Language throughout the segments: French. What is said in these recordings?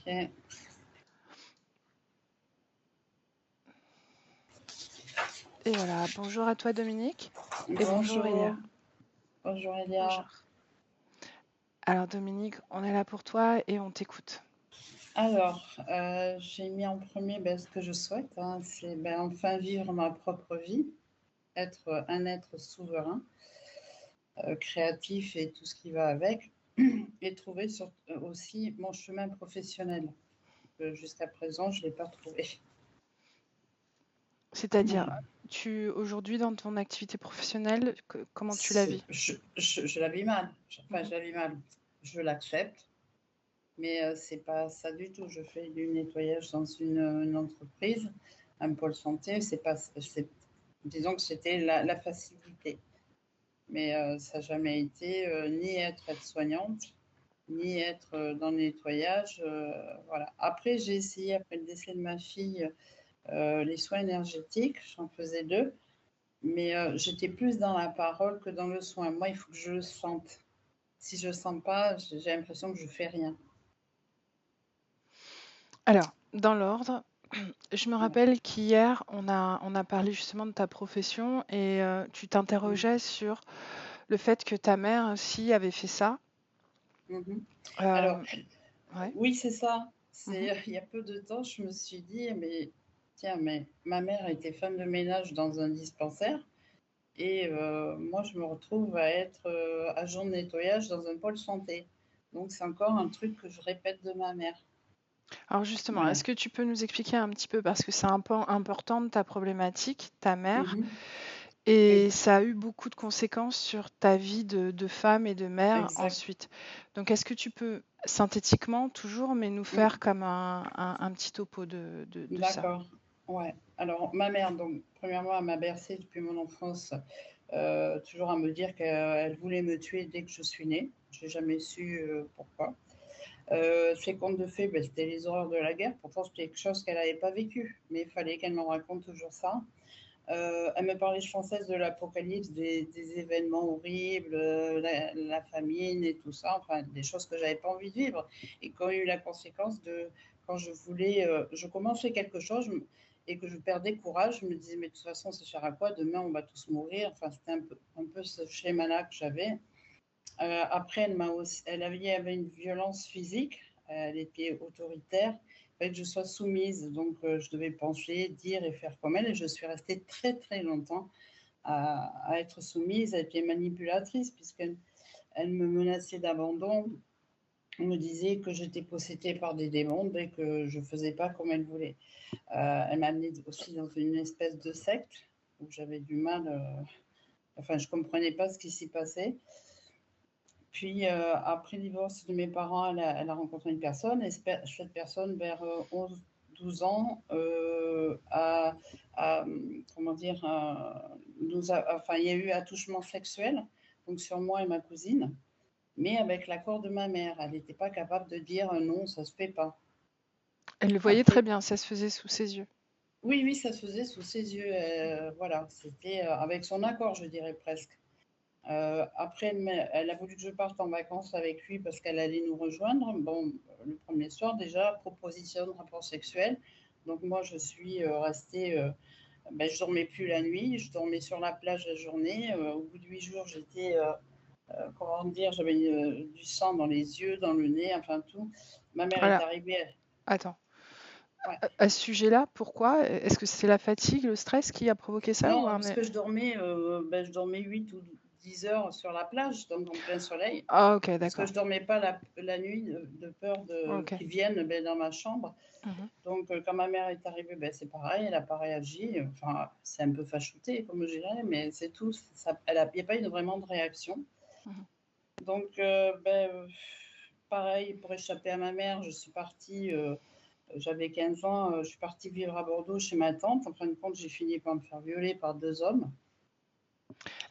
Ok. Et voilà, bonjour à toi Dominique. Et bonjour Elia. Bonjour. Bonjour Bonjour. Elia. Alors Dominique, on est là pour toi et on t'écoute. Alors, j'ai mis en premier ce que je souhaite, hein, c'est enfin vivre ma propre vie, être un être souverain, créatif et tout ce qui va avec, et trouver aussi mon chemin professionnel. Jusqu'à présent, je ne l'ai pas trouvé. C'est-à-dire, Voilà. aujourd'hui dans ton activité professionnelle, comment tu la vis? Je la vis mal. Enfin, Mhm. je la vis mal. Je l'accepte, mais c'est pas ça du tout. Je fais du nettoyage dans une entreprise, un pôle santé. C'est pas, disons que c'était la facilité, mais ça n'a jamais été ni être aide-soignante, ni être dans le nettoyage. Voilà. Après, j'ai essayé, après le décès de ma fille, les soins énergétiques. J'en faisais 2, mais j'étais plus dans la parole que dans le soin. Moi, il faut que je le sente. Si je ne sens pas, j'ai l'impression que je fais rien. Alors, dans l'ordre, je me Ouais. rappelle qu'hier, on a parlé justement de ta profession et tu t'interrogeais sur le fait que ta mère aussi avait fait ça. Mhm. Alors, Euh, ouais. oui, c'est ça. Mhm. Il y a peu de temps, je me suis dit, mais tiens, mais ma mère était femme de ménage dans un dispensaire et moi, je me retrouve à être agent de nettoyage dans un pôle santé. Donc, c'est encore un truc que je répète de ma mère. Alors justement, Voilà. est-ce que tu peux nous expliquer un petit peu, parce que c'est un peu important de ta problématique, ta mère, Mhm. et Oui, ça a eu beaucoup de conséquences sur ta vie de femme et de mère exact. ensuite. Donc est-ce que tu peux, synthétiquement toujours, mais nous faire Mm. comme un petit topo de ça? D'accord. Ouais. Alors, ma mère, donc, premièrement, elle m'a bercée depuis mon enfance, toujours à me dire qu'elle voulait me tuer dès que je suis née. Je n'ai jamais su pourquoi. Ses contes de fées, c'était les horreurs de la guerre. Pourtant, c'était quelque chose qu'elle n'avait pas vécu, mais il fallait qu'elle me raconte toujours ça. Elle me parlait sans cesse de l'apocalypse, des événements horribles, la famine et tout ça, enfin des choses que j'avais pas envie de vivre et qui ont eu la conséquence de quand je voulais, je commençais quelque chose et que je perdais courage, je me disais mais de toute façon ça sert à quoi, demain on va tous mourir, enfin c'était un peu ce schéma-là que j'avais. Après elle avait une violence physique, elle était autoritaire, il fallait que je sois soumise, donc je devais penser, dire et faire comme elle, et je suis restée très très longtemps à être soumise, à être manipulatrice, puisqu'elle me menaçait d'abandon, on me disait que j'étais possédée par des démons et que je ne faisais pas comme elle voulait. Elle m'a amenée aussi dans une espèce de secte où j'avais du mal, enfin je ne comprenais pas ce qui s'y passait. Puis après le divorce de mes parents, elle a rencontré une personne, et cette personne, vers 11-12 ans, comment dire, enfin, il y a eu attouchement sexuel, donc sur moi et ma cousine, mais avec l'accord de ma mère. Elle n'était pas capable de dire non, ça se fait pas. Elle le voyait très Après, bien, ça se faisait sous ses yeux. oui, oui, ça se faisait sous ses yeux. Voilà, c'était avec son accord, je dirais presque. Après, elle a voulu que je parte en vacances avec lui parce qu'elle allait nous rejoindre. Bon, le premier soir, déjà, proposition de rapport sexuel. Donc, moi, je suis restée. Je dormais plus la nuit, je dormais sur la plage la journée. Au bout de 8 jours, j'étais. Comment dire, j'avais du sang dans les yeux, dans le nez, enfin tout. Ma mère est Voilà, arrivée. attends. Ouais. À ce sujet-là, pourquoi? Est-ce que c'est la fatigue, le stress qui a provoqué ça ou Non, un... parce que je dormais 8 ou 10 heures sur la plage, donc en plein soleil. Ah ok, Parce que d'accord. je dormais pas la nuit de peur Ok. qu'ils viennent dans ma chambre. Mhm. Donc, quand ma mère est arrivée, c'est pareil, elle n'a pas réagi. Enfin, c'est un peu fachouté, comme je dirais, mais c'est tout. Il n'y a pas eu vraiment de réaction. Mhm. Donc, pareil, pour échapper à ma mère, je suis partie. J'avais 15 ans, je suis partie vivre à Bordeaux chez ma tante. En fin de compte, j'ai fini par me faire violer par 2 hommes.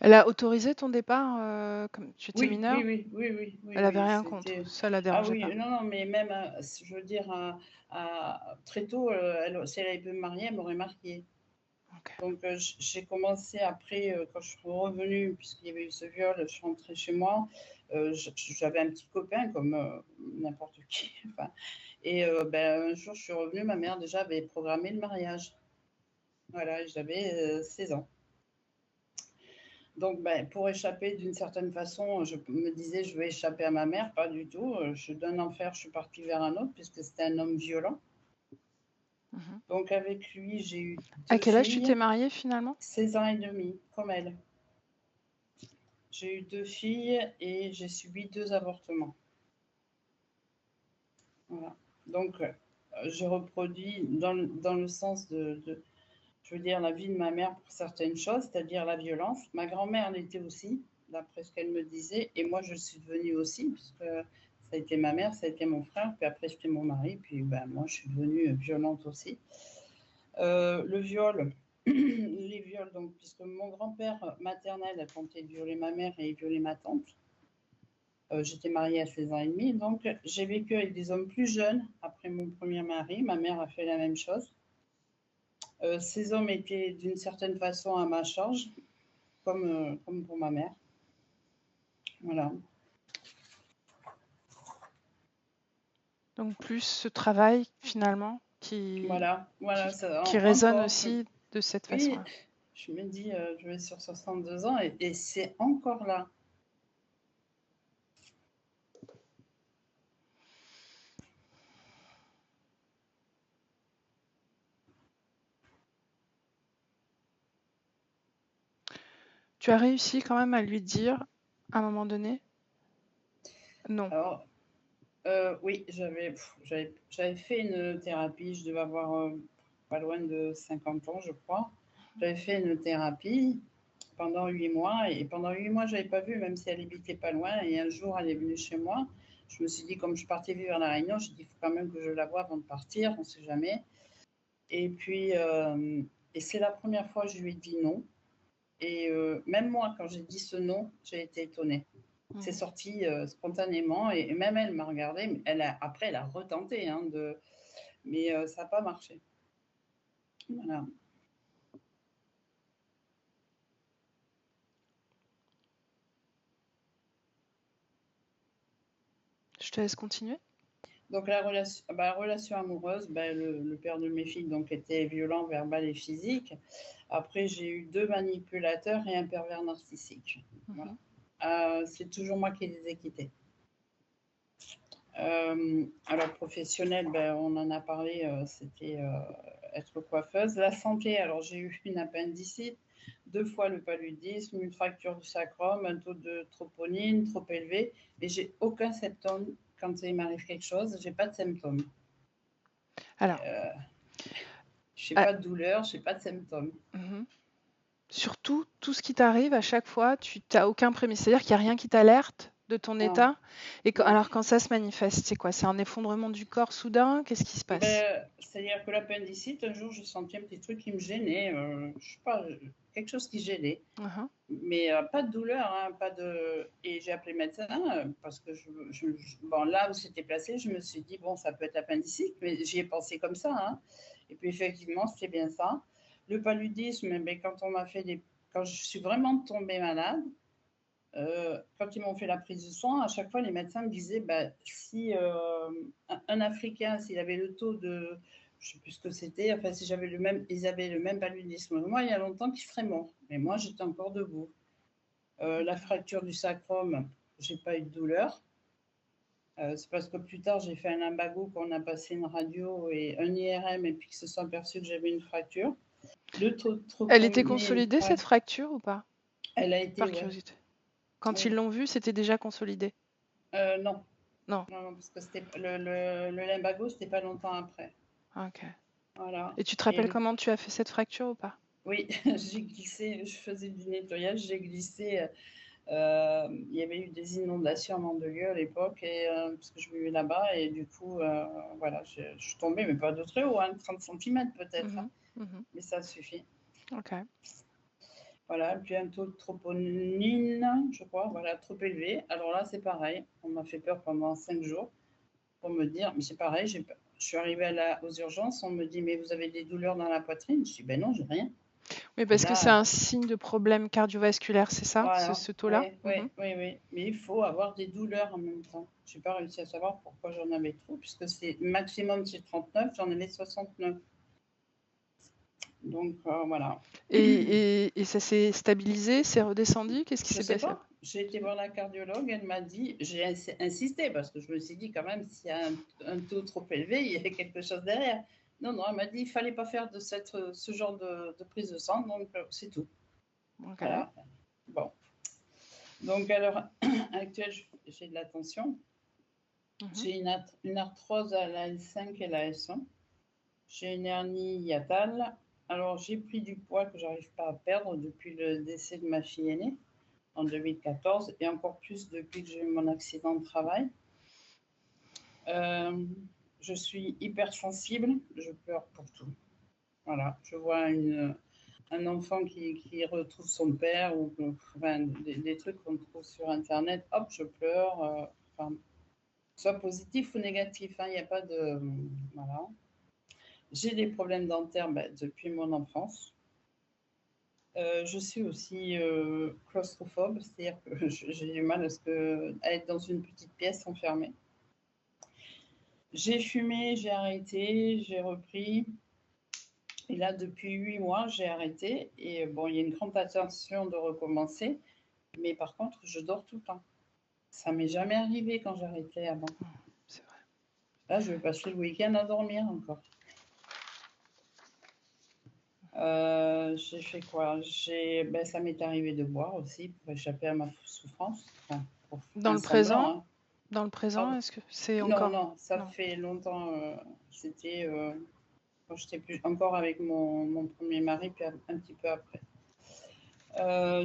Elle a autorisé ton départ comme tu étais Oui, mineure? oui, oui, oui, oui, oui, Elle avait oui, rien contre, c'était. ça la Ah dérangeait oui, pas. non, non, mais même, je veux dire, très tôt, si elle avait pu me marier, elle m'aurait mariée. Ok. Donc, j'ai commencé après, quand je suis revenue, puisqu'il y avait eu ce viol, je suis rentrée chez moi. J'avais un petit copain, comme n'importe qui. Enfin, Et un jour, je suis revenue, ma mère déjà avait programmé le mariage. Voilà, j'avais 16 ans. Donc, pour échapper d'une certaine façon, je me disais, je vais échapper à ma mère. Pas du tout. D'un enfer, je suis partie vers un autre, puisque c'était un homme violent. Mhm. Donc, avec lui, j'ai eu À 2 quel âge tu t'es filles, mariée finalement? 16 ans et demi, comme elle. J'ai eu 2 filles et j'ai subi 2 avortements. Voilà. Donc, je reproduis dans le sens je veux dire, la vie de ma mère pour certaines choses, c'est-à-dire la violence. Ma grand-mère l'était aussi, d'après ce qu'elle me disait, et moi je suis devenue aussi, puisque ça a été ma mère, ça a été mon frère, puis après c'était mon mari, puis moi je suis devenue violente aussi. Le viol, les viols, donc, puisque mon grand-père maternel a tenté de violer ma mère et violer ma tante. J'étais mariée à 16 ans et demi, donc j'ai vécu avec des hommes plus jeunes après mon premier mari. Ma mère a fait la même chose. Ces hommes étaient d'une certaine façon à ma charge, comme pour ma mère. Voilà. Donc plus ce travail finalement qui, Voilà, voilà, qui, ça, qui résonne encore. aussi de cette Oui, façon-là. je me dis, je vais sur 62 ans et c'est encore là. Tu as réussi quand même à lui dire à un moment donné non. Alors, oui, j'avais fait une thérapie, je devais avoir pas loin de 50 ans, je crois. J'avais fait une thérapie pendant 8 mois, et pendant 8 mois, je n'avais pas vu, même si elle habitait pas loin. Et un jour, elle est venue chez moi. Je me suis dit, comme je partais vivre à La Réunion, j'ai dit, il faut quand même que je la voie avant de partir, on ne sait jamais. Et puis, et c'est la première fois que je lui ai dit non. Et même moi, quand j'ai dit ce non, j'ai été étonnée. C'est sorti spontanément et même elle m'a regardée. Mais après, elle a retenté, hein, mais ça n'a pas marché. Voilà. Je te laisse continuer. Donc la relation amoureuse, le père de mes filles donc, était violent, verbal et physique. Après, j'ai eu 2 manipulateurs et un pervers narcissique. Voilà. C'est toujours moi qui les ai quittés. Alors professionnel, on en a parlé, c'était être coiffeuse. La santé, alors j'ai eu une appendicite, 2 fois le paludisme, une fracture du sacrum, un taux de troponine trop élevé, mais j'ai aucun symptôme quand il m'arrive quelque chose, j'ai pas de symptômes. Alors, Je n'ai pas de douleur, je n'ai pas de symptômes. Surtout, tout ce qui t'arrive à chaque fois, tu n'as aucun prémisse. C'est-à-dire qu'il n'y a rien qui t'alerte de ton état. Et alors, quand ça se manifeste, c'est quoi? C'est un effondrement du corps soudain? Qu'est-ce qui se passe? C'est-à-dire que l'appendicite, un jour, je sentais un petit truc qui me gênait. Je sais pas, quelque chose qui gênait. Mais pas de douleur, hein, pas de. Et j'ai appelé le médecin parce que bon, là où c'était placé, je me suis dit, bon, ça peut être l'appendicite, mais j'y ai pensé comme ça. Hein. Et puis effectivement, c'était bien ça. Le paludisme, quand on m'a fait quand je suis vraiment tombée malade, quand ils m'ont fait la prise de sang, à chaque fois, les médecins me disaient, si un Africain, s'il avait le taux de, je ne sais plus ce que c'était, enfin, si j'avais ils avaient le même paludisme que moi, il y a longtemps qu'ils seraient morts. Mais moi, j'étais encore debout. La fracture du sacrum, j'ai pas eu de douleur. C'est parce que plus tard, j'ai fait un lumbago, qu'on a passé une radio et un IRM, et puis qu'ils se sont aperçus que j'avais une fracture. Elle était consolidée, cette fracture, ou pas? Elle a été, par curiosité. Quand ils l'ont vue, c'était déjà consolidé? Non. Non. Non, parce que c'était le lumbago, c'était pas longtemps après. Ok. Voilà. Et tu te rappelles comment tu as fait cette fracture ou pas? Oui, j'ai glissé, je faisais du nettoyage, j'ai glissé. Il y avait eu des inondations à Mandelieu à l'époque, et parce que je vivais là-bas, et du coup, voilà, je suis tombée, mais pas de très haut, hein, 30 cm peut-être, hein, mais ça suffit. Ok. Voilà, puis un taux de troponine, je crois, voilà, trop élevé. Alors là, c'est pareil, on m'a fait peur pendant 5 jours pour me dire, mais c'est pareil, je suis arrivée aux urgences, on me dit, mais vous avez des douleurs dans la poitrine? Je dis, ben non, j'ai rien. Oui, Et parce que c'est là, un signe de problème cardiovasculaire, c'est ça, voilà, ce taux-là? oui, oui, oui, oui. Mais il faut avoir des douleurs en même temps. Je n'ai pas réussi à savoir pourquoi j'en avais trop, puisque c'est maximum c'est 39, j'en avais 69. Donc voilà. Et ça s'est stabilisé, c'est redescendu? Qu'est-ce qui Je s'est sais passé? pas. J'ai été voir la cardiologue, elle m'a dit, j'ai insisté parce que je me suis dit quand même, s'il y a un taux trop élevé, il y a quelque chose derrière. Non, non, elle m'a dit, il fallait pas faire de ce genre de prise de sang, donc c'est tout. Ok. Voilà. Bon. Donc à l'heure actuelle, j'ai de la tension. J'ai une arthrose à la L5 et la S1. J'ai une hernie hiatale. Alors j'ai pris du poids que j'arrive pas à perdre depuis le décès de ma fille aînée en 2014 et encore plus depuis que j'ai eu mon accident de travail. Je suis hypersensible, je pleure pour tout. Voilà, je vois un enfant qui retrouve son père ou enfin, des trucs qu'on trouve sur Internet, hop, je pleure. Enfin, soit positif ou négatif, il n'y a pas de... Voilà. J'ai des problèmes dentaires depuis mon enfance. Je suis aussi claustrophobe, c'est-à-dire que j'ai du mal à être dans une petite pièce enfermée. J'ai fumé, j'ai arrêté, j'ai repris. Et là, depuis 8 mois, j'ai arrêté. Et bon, il y a une grande attention de recommencer. Mais par contre, je dors tout le temps. Ça m'est jamais arrivé quand j'arrêtais avant. C'est vrai. Là, je vais passer le week-end à dormir encore. J'ai fait quoi? Ça m'est arrivé de boire aussi pour échapper à ma souffrance. Enfin, pour Dans un le semblant, présent? hein. Dans le présent, Oh, est-ce que c'est non, encore? non, ça Non. fait longtemps. C'était quand j'étais plus encore avec mon premier mari, puis un petit peu après.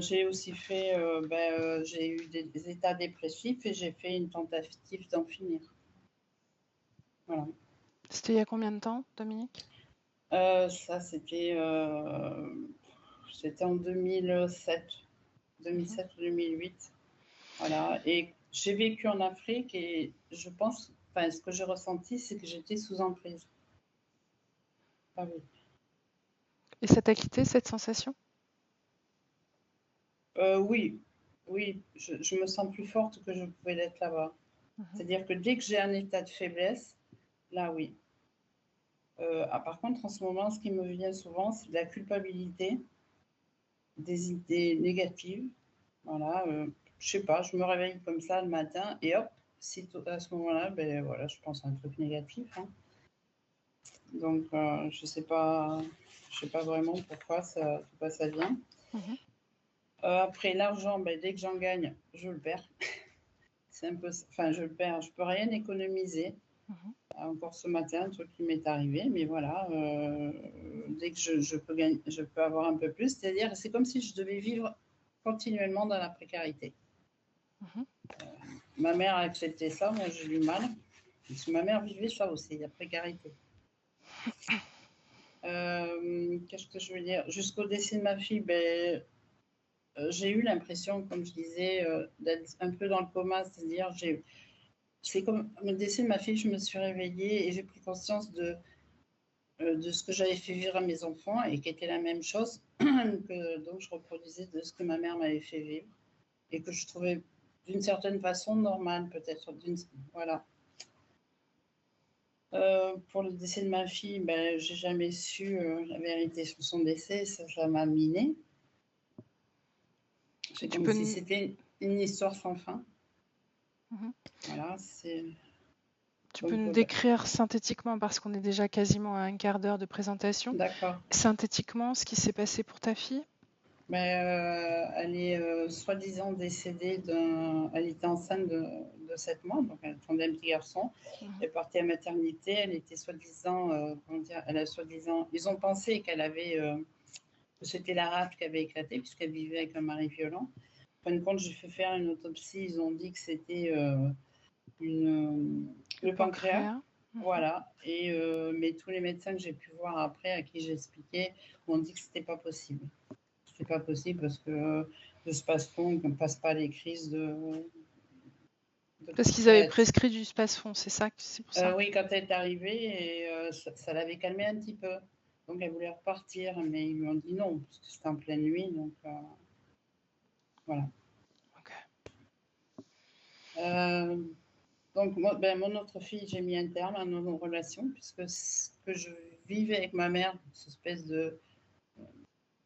J'ai aussi fait, j'ai eu des états dépressifs et j'ai fait une tentative d'en finir. Voilà. C'était il y a combien de temps, Dominique? Ça, c'était en 2007, 2007 ou 2008. Voilà. Et j'ai vécu en Afrique et je pense, enfin, ce que j'ai ressenti, c'est que j'étais sous emprise. Ah oui. Et ça t'a quitté, cette sensation? Oui, oui, je me sens plus forte que je pouvais l'être là-bas. C'est-à-dire que dès que j'ai un état de faiblesse, là, oui. Par contre, en ce moment, ce qui me vient souvent, c'est de la culpabilité, des idées négatives. Voilà, je sais pas, je me réveille comme ça le matin et hop, à ce moment-là, ben voilà, je pense à un truc négatif, hein. Donc, je sais pas vraiment pourquoi ça vient. Après l'argent, ben, dès que j'en gagne, je le perds. C'est un peu, enfin, je le perds. Je peux rien économiser. Encore ce matin, un truc qui m'est arrivé, mais voilà, dès que je peux avoir un peu plus. C'est-à-dire, c'est comme si je devais vivre continuellement dans la précarité. Ma mère a accepté ça, moi j'ai du mal. Parce que ma mère vivait ça aussi, la précarité. Qu'est-ce que je veux dire? Jusqu'au décès de ma fille, j'ai eu l'impression, comme je disais, d'être un peu dans le coma, c'est-à-dire c'est comme le décès de ma fille, je me suis réveillée et j'ai pris conscience de ce que j'avais fait vivre à mes enfants et qui était la même chose donc je reproduisais de ce que ma mère m'avait fait vivre et que je trouvais d'une certaine façon normal peut-être. Voilà. Pour le décès de ma fille, j'ai jamais su la vérité sur son décès, ça m'a miné. C'est comme si c'était une histoire sans fin. Voilà, c'est... Tu peux nous décrire synthétiquement, parce qu'on est déjà quasiment à un quart d'heure de présentation, D'accord. synthétiquement ce qui s'est passé pour ta fille? Elle est soi-disant décédée elle était enceinte de 7 mois, donc elle attendait un petit garçon. Elle est partie à maternité, elle était soi-disant, ils ont pensé que c'était la rate qui avait éclaté, puisqu'elle vivait avec un mari violent. En fin de compte, j'ai fait faire une autopsie, ils ont dit que c'était le pancréas. Voilà. Mais tous les médecins que j'ai pu voir après, à qui j'ai expliqué, m'ont dit que c'était pas possible. C'est pas possible parce que le space-fond ne passe pas les crises Parce qu'ils avaient prescrit du space-fond, c'est ça? C'est pour ça? Oui, quand elle est arrivée, et ça l'avait calmé un petit peu. Donc elle voulait repartir, mais ils lui ont dit non, parce que c'était en pleine nuit, donc voilà. Ok. Donc mon autre fille, j'ai mis un terme à nos relations, puisque ce que je vivais avec ma mère, cette espèce de...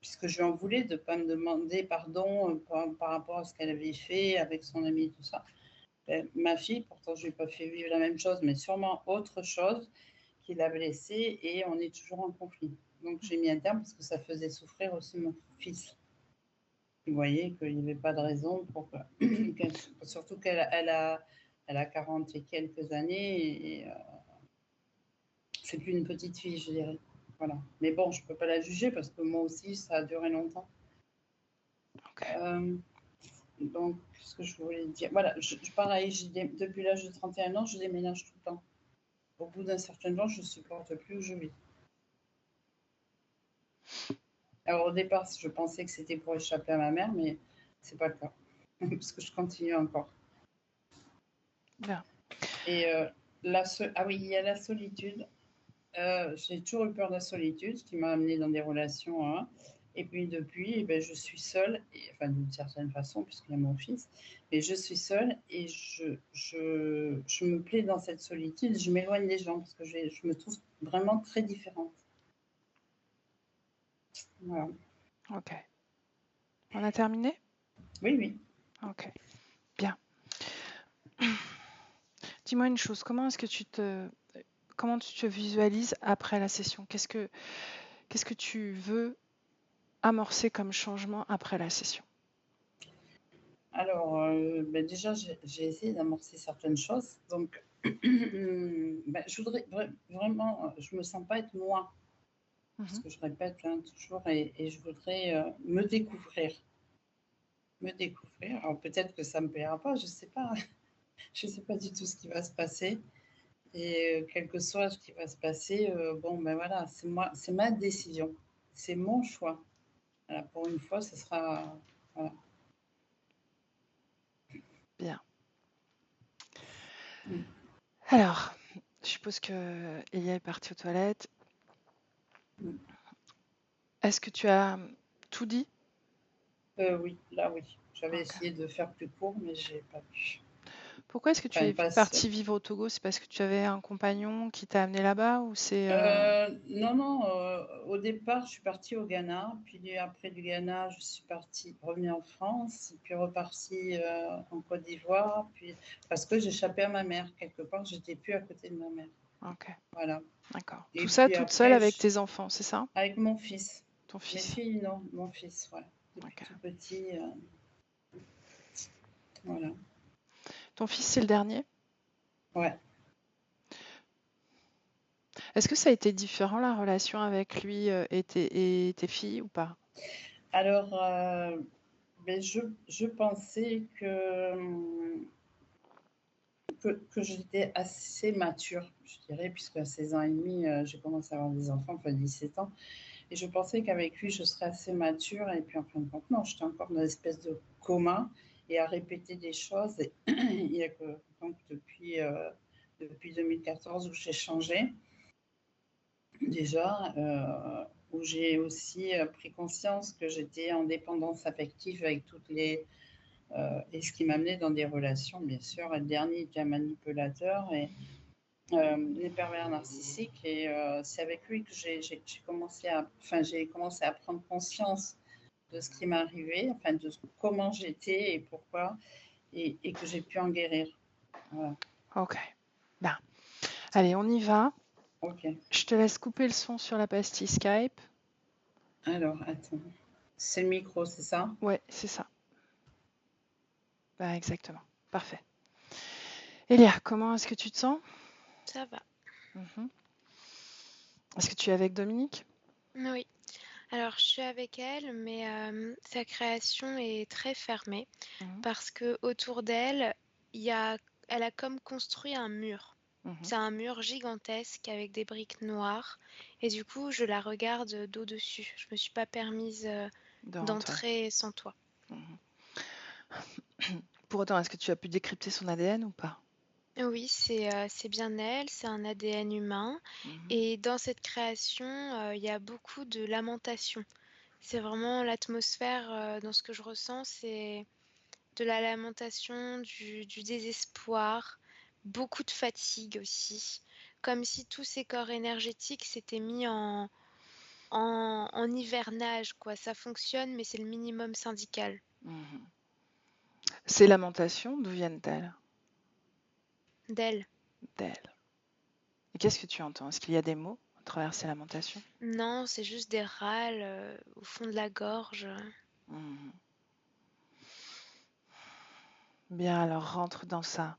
Puisque je lui en voulais de ne pas me demander pardon par rapport à ce qu'elle avait fait avec son ami, tout ça. Ma fille, pourtant je ne lui ai pas fait vivre la même chose, mais sûrement autre chose qui l'a blessée, et on est toujours en conflit. Donc j'ai mis un terme parce que ça faisait souffrir aussi mon fils. Vous voyez qu'il n'y avait pas de raison pour surtout qu'elle a 40 et quelques années, et c'est plus une petite fille, je dirais. Voilà. Mais bon, je ne peux pas la juger parce que moi aussi, ça a duré longtemps. Ok. Donc, ce que je voulais dire, voilà, pareil, depuis l'âge de 31 ans, je déménage tout le temps. Au bout d'un certain temps, je ne supporte plus où je vis. Alors au départ, je pensais que c'était pour échapper à ma mère, mais c'est pas le cas, parce que je continue encore. Bien. Et ah oui, il y a la solitude. J'ai toujours eu peur de la solitude, ce qui m'a amenée dans des relations. Hein. Et puis depuis, eh ben, je suis seule, enfin d'une certaine façon, puisqu'il y a mon fils, mais je suis seule et je me plais dans cette solitude. Je m'éloigne des gens parce que je me trouve vraiment très différente. Voilà. Ok. On a terminé? Oui, oui. Ok. Bien. Dis-moi une chose, comment tu te visualises après la session? Qu'est-ce que tu veux amorcer comme changement après la session? Alors, déjà, j'ai essayé d'amorcer certaines choses. Donc, je voudrais vraiment, je me sens pas être moi, parce que je répète hein, toujours, et je voudrais me découvrir. Me découvrir. Alors, peut-être que ça me plaira pas, je sais pas. Je sais pas du tout ce qui va se passer. Et quel que soit ce qui va se passer, bon, ben voilà, c'est moi, c'est ma décision. C'est mon choix. Voilà, pour une fois, ce sera. Voilà. Bien. Mm. Alors, je suppose que Elia est partie aux toilettes. Mm. Est-ce que tu as tout dit? Oui, là, oui. J'avais Ok. essayé de faire plus court, mais j'ai pas pu. Pourquoi est-ce que tu Enfin, es pas partie vivre au Togo? C'est parce que tu avais un compagnon qui t'a amené là-bas ou c'est Non, non. Au départ, je suis partie au Ghana. Puis après du Ghana, je suis revenue en France, puis repartie en Côte d'Ivoire. Puis parce que j'échappais à ma mère quelque part, j'étais plus à côté de ma mère. Ok, Voilà. d'accord. Et Tout ça puis toute seule après, avec tes enfants, c'est ça? avec mon fils. Ton Mes fils? filles, non, mon fils, ouais. Depuis Ok. tout petit, voilà. Ton fils, c'est le dernier? Ouais. Est-ce que ça a été différent la relation avec lui et tes filles ou pas? Alors, je pensais que j'étais assez mature, je dirais, puisque à 16 ans et demi, j'ai commencé à avoir des enfants, enfin 17 ans, et je pensais qu'avec lui, je serais assez mature, et puis en fin de compte, non, j'étais encore dans une espèce de coma, et à répéter des choses, et il y a que donc, depuis 2014 où j'ai changé, déjà, où j'ai aussi pris conscience que j'étais en dépendance affective avec toutes les... et ce qui m'amenait dans des relations, bien sûr. Le dernier était un manipulateur et les pervers narcissiques. Et c'est avec lui que j'ai commencé à prendre conscience de ce qui m'arrivait, enfin de comment j'étais et pourquoi, et que j'ai pu en guérir. Voilà. Ok. Ben, allez, on y va. Ok. Je te laisse couper le son sur la pastille Skype. Alors, attends. C'est le micro, c'est ça? Ouais, c'est ça. Ben, exactement. Parfait. Elia, comment est-ce que tu te sens? Ça va. Est-ce que tu es avec Dominique? Oui. Alors, je suis avec elle, mais sa création est très fermée parce que autour d'elle, elle a comme construit un mur. C'est un mur gigantesque avec des briques noires. Et du coup, je la regarde d'au-dessus. Je me suis pas permise d'entrer sans toi. Pour autant, est-ce que tu as pu décrypter son ADN ou pas? Oui, c'est bien elle, c'est un ADN humain Mhm. et dans cette création, il y a beaucoup de lamentation. C'est vraiment l'atmosphère, dans ce que je ressens, c'est de la lamentation, du désespoir, beaucoup de fatigue aussi. Comme si tous ces corps énergétiques s'étaient mis en hivernage, quoi. Ça fonctionne, mais c'est le minimum syndical. Mhm. Ces lamentations, d'où viennent-elles? D'elle. D'elles. Et qu'est-ce que tu entends? Est-ce qu'il y a des mots à travers ces lamentations? Non, c'est juste des râles, au fond de la gorge. Mhm. Bien, alors rentre dans sa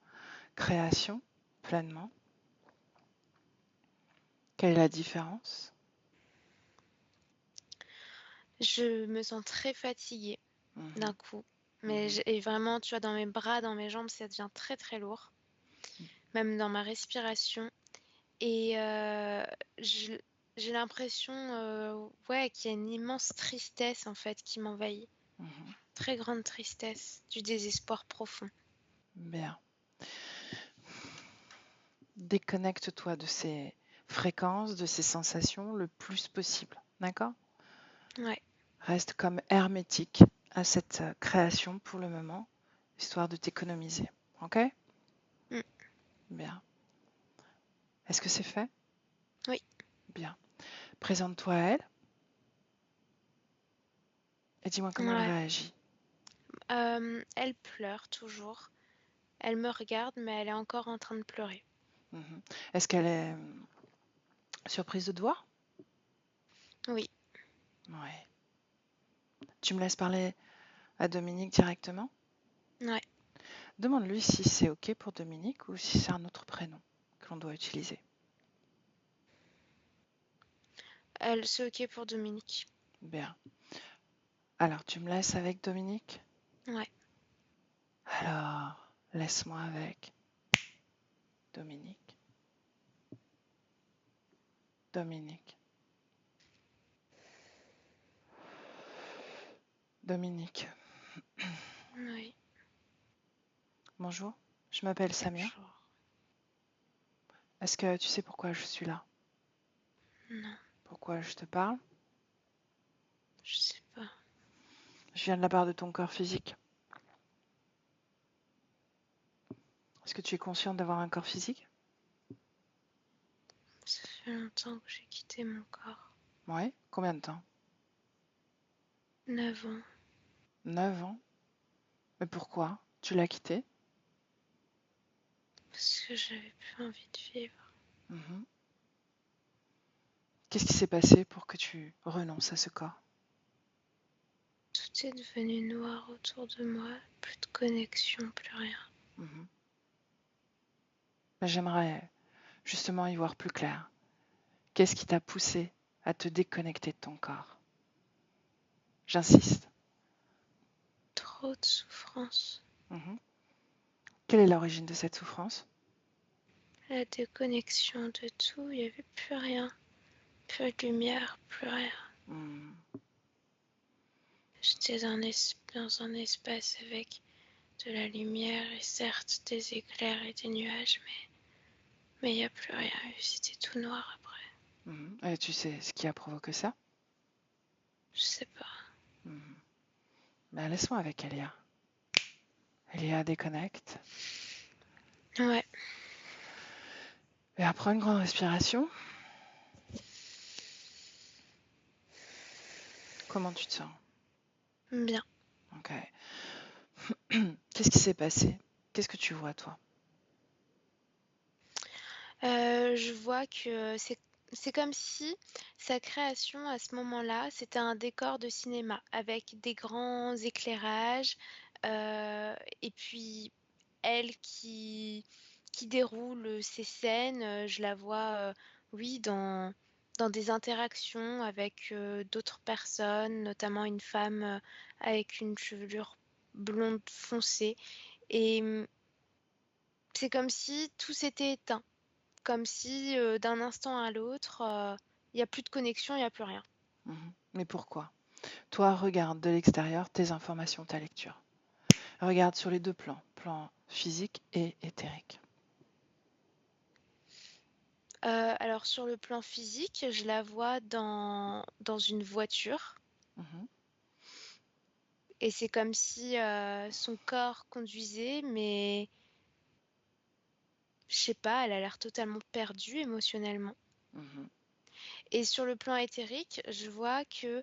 création pleinement. Quelle est la différence? Je me sens très fatiguée d'un Mhm. coup. Mais Mhm. et vraiment, tu vois, dans mes bras, dans mes jambes, ça devient très, très lourd, même dans ma respiration. Et je j'ai l'impression, ouais, qu'il y a une immense tristesse, en fait, qui m'envahit. Mhm. Très grande tristesse, du désespoir profond. Bien. Déconnecte-toi de ces fréquences, de ces sensations le plus possible. D'accord? Ouais. Reste comme hermétique à cette création pour le moment, histoire de t'économiser. Ok? Mmh. Bien. Est-ce que c'est fait? Oui. Bien. Présente-toi à elle et dis-moi comment elle Ouais. réagit. Elle pleure toujours. Elle me regarde, mais elle est encore en train de pleurer. Mhm. Est-ce qu'elle est surprise de te voir? Oui. Ouais. Tu me laisses parler à Dominique directement? Ouais. Demande-lui si c'est OK pour Dominique ou si c'est un autre prénom que l'on doit utiliser. C'est OK pour Dominique. Bien. Alors, tu me laisses avec Dominique? Ouais. Alors, laisse-moi avec Dominique. Dominique. Dominique. Oui. Bonjour, je m'appelle Samia. Bonjour. Est-ce que tu sais pourquoi je suis là? Non, Pourquoi je te parle? je sais pas. Je viens de la part de ton corps physique. Est-ce que tu es consciente d'avoir un corps physique? Ça fait longtemps que j'ai quitté mon corps. Oui. Combien de temps? 9 ans. 9 ans. Mais pourquoi? Tu l'as quitté? Parce que j'avais plus envie de vivre. Mhm. Qu'est-ce qui s'est passé pour que tu renonces à ce corps? Tout est devenu noir autour de moi. Plus de connexion, plus rien. Mhm. J'aimerais justement y voir plus clair. Qu'est-ce qui t'a poussé à te déconnecter de ton corps? J'insiste. Trop de souffrance. Mhm. Quelle est l'origine de cette souffrance? La déconnexion de tout, il n'y avait plus rien. Plus de lumière, plus rien. Mhm. J'étais dans un espace avec de la lumière et certes des éclairs et des nuages, mais il n'y a plus rien eu. C'était tout noir après. Mhm. Et tu sais ce qui a provoqué ça? Je sais pas. Mhm. Ben, laisse-moi avec Elia. Elia, déconnecte. Ouais. Et prends une grande respiration. Comment tu te sens? Bien. Ok. Qu'est-ce qui s'est passé? Qu'est-ce que tu vois, toi? Je vois que c'est comme si sa création à ce moment-là, c'était un décor de cinéma avec des grands éclairages, et puis elle qui déroule ses scènes, je la vois, oui, dans des interactions avec, d'autres personnes, notamment une femme, avec une chevelure blonde foncée et c'est comme si tout s'était éteint. Comme si, d'un instant à l'autre, il y a plus de connexion, il y a plus rien. Mhm. Mais pourquoi? Toi, regarde de l'extérieur tes informations, ta lecture. Regarde sur les deux plans, plan physique et éthérique. Alors sur le plan physique, je la vois dans une voiture Mhm. et c'est comme si son corps conduisait, mais je sais pas, elle a l'air totalement perdue émotionnellement. Mhm. Et sur le plan éthérique, je vois que,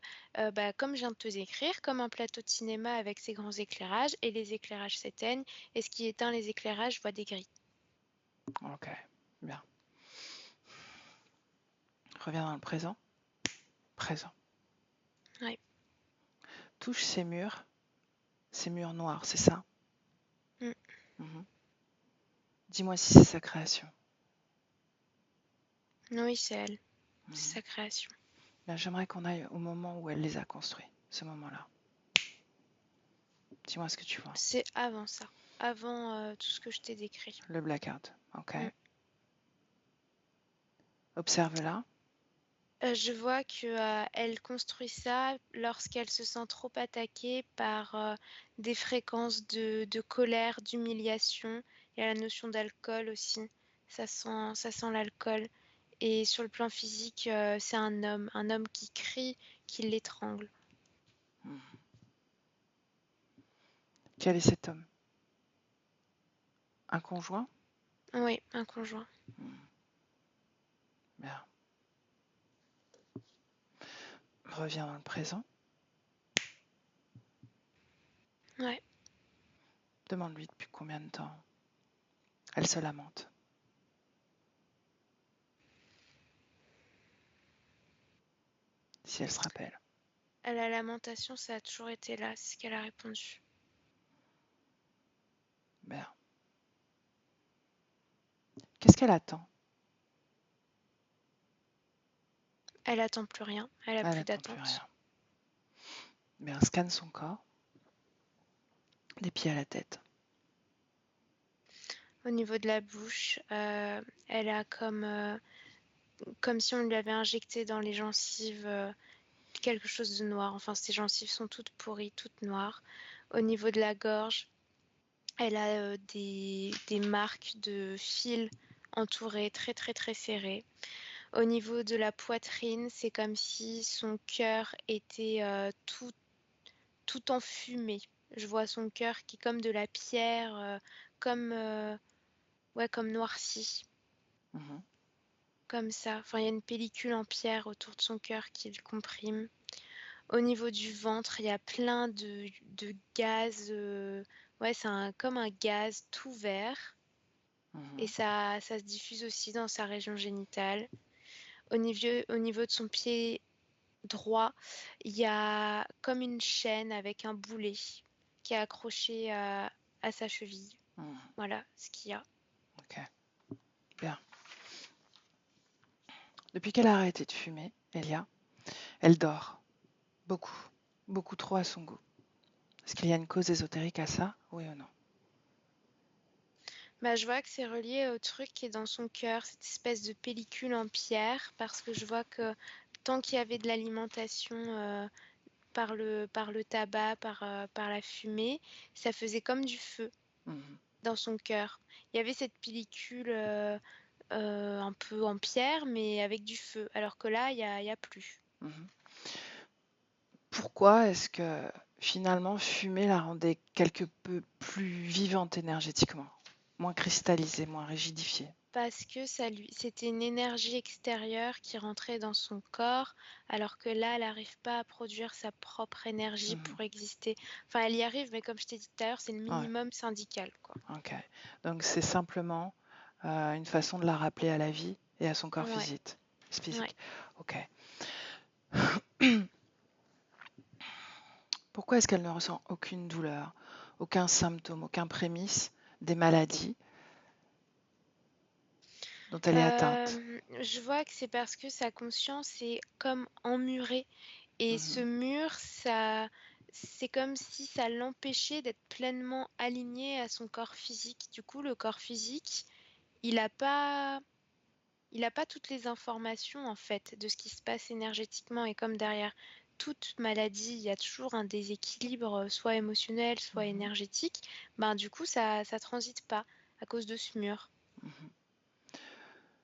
comme je viens de te décrire, comme un plateau de cinéma avec ses grands éclairages, et les éclairages s'éteignent, et ce qui éteint les éclairages, je vois des gris. Ok, bien. Reviens dans le présent. Présent. Ouais. Touche ces murs noirs, c'est ça? Mm. Mhm. Dis-moi si c'est sa création. Oui, c'est elle. Mhm. C'est sa création. Bien, j'aimerais qu'on aille au moment où elle les a construits, ce moment-là. Dis-moi ce que tu vois. C'est avant ça, avant tout ce que je t'ai décrit. Le blackout, ok. Mm. Observe-la. Je vois que elle construit ça lorsqu'elle se sent trop attaquée par des fréquences de colère, d'humiliation. Il y a la notion d'alcool aussi. Ça sent l'alcool. Et sur le plan physique, c'est un homme qui crie, qui l'étrangle. Mhm. Quel est cet homme? Un conjoint? Oui, un conjoint. Mhm. Bien. Reviens dans le présent. Ouais. Demande-lui depuis combien de temps elle se lamente. Si elle se rappelle. La lamentation, ça a toujours été là, c'est ce qu'elle a répondu. Bien. Qu'est-ce qu'elle attend? Elle attend plus rien, elle a Elle plus n'attend plus d'attente. rien. Bien, scanne son corps, des pieds à la tête. Au niveau de la bouche, elle a comme si on lui avait injecté dans les gencives quelque chose de noir. Enfin, ses gencives sont toutes pourries, toutes noires. Au niveau de la gorge, elle a des marques de fils entourés, très très très serrés. Au niveau de la poitrine, c'est comme si son cœur était tout enfumé. Je vois son cœur qui est comme de la pierre, comme, comme noirci, Mhm. comme ça. Enfin, il y a une pellicule en pierre autour de son cœur qui le comprime. Au niveau du ventre, il y a plein de gaz. Ouais, comme un gaz tout vert. Et Mhm. ça se diffuse aussi dans sa région génitale. Au niveau de son pied droit, il y a comme une chaîne avec un boulet qui est accroché à sa cheville. Mhm. Voilà ce qu'il y a. Ok, bien. Depuis qu'elle a arrêté de fumer, Elia, elle dort. Beaucoup. Beaucoup trop à son goût. Est-ce qu'il y a une cause ésotérique à ça? Oui ou non? Bah, je vois que c'est relié au truc qui est dans son cœur, cette espèce de pellicule en pierre, parce que je vois que tant qu'il y avait de l'alimentation par le tabac, par la fumée, ça faisait comme du feu Mhm. dans son cœur. Il y avait cette pellicule un peu en pierre, mais avec du feu, alors que là, il y a plus. Mhm. Pourquoi est-ce que finalement fumer la rendait quelque peu plus vivante énergétiquement? Moins cristallisée, moins rigidifiée? Parce que c'était une énergie extérieure qui rentrait dans son corps, alors que là, elle n'arrive pas à produire sa propre énergie Mhm. pour exister. Enfin, elle y arrive, mais comme je t'ai dit tout à l'heure, c'est le Ouais, minimum syndical, quoi. ok. Donc c'est simplement une façon de la rappeler à la vie et à son corps Ouais, physique. ouais. Physique. Ok. Pourquoi est-ce qu'elle ne ressent aucune douleur, aucun symptôme, aucun prémisse des maladies dont elle est atteinte? Je vois que c'est parce que sa conscience est comme emmurée. Et ce Mhm. mur, c'est comme si ça l'empêchait d'être pleinement aligné à son corps physique. Du coup, le corps physique, il n'a pas, il a pas toutes les informations en fait de ce qui se passe énergétiquement. Et comme derrière toute maladie, il y a toujours un déséquilibre, soit émotionnel, soit Mhm. énergétique, ben du coup, ça transite pas à cause de ce mur. Mhm.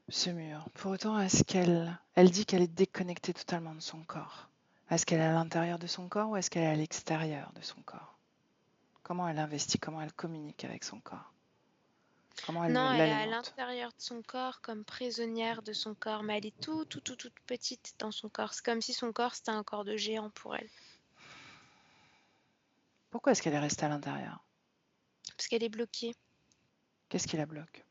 ce mur. Pour autant, est-ce qu'elle dit qu'elle est déconnectée totalement de son corps? Est-ce qu'elle est à l'intérieur de son corps ou est-ce qu'elle est à l'extérieur de son corps? Comment elle investit, comment elle communique avec son corps? Comment elle Non, elle est à l'alimente? l'intérieur de son corps, comme prisonnière de son corps, mais elle est toute petite dans son corps. C'est comme si son corps, c'était un corps de géant pour elle, Pourquoi est-ce qu'elle est restée à l'intérieur? parce qu'elle est bloquée. Qu'est-ce qui la bloque?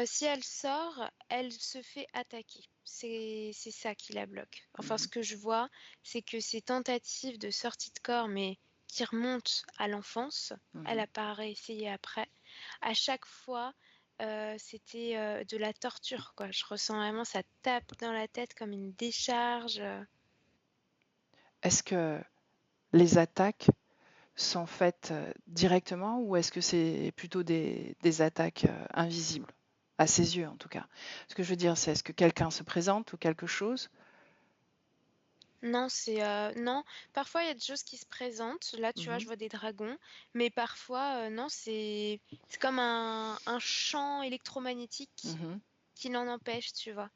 Si elle sort, elle se fait attaquer. C'est ça qui la bloque. Enfin, ce que je vois, c'est que ces tentatives de sortie de corps, mais qui remontent à l'enfance, elle a pas réessayé après. À chaque fois, c'était de la torture, quoi. Je ressens vraiment ça tape dans la tête comme une décharge. Est-ce que les attaques sont faites directement ou est-ce que c'est plutôt des attaques invisibles, à ses yeux en tout cas? Ce que je veux dire, c'est est-ce que quelqu'un se présente ou quelque chose? Non, non. Parfois, il y a des choses qui se présentent. Là, tu vois, je vois des dragons, mais parfois, non, c'est comme un champ électromagnétique qui l'en empêche, tu vois,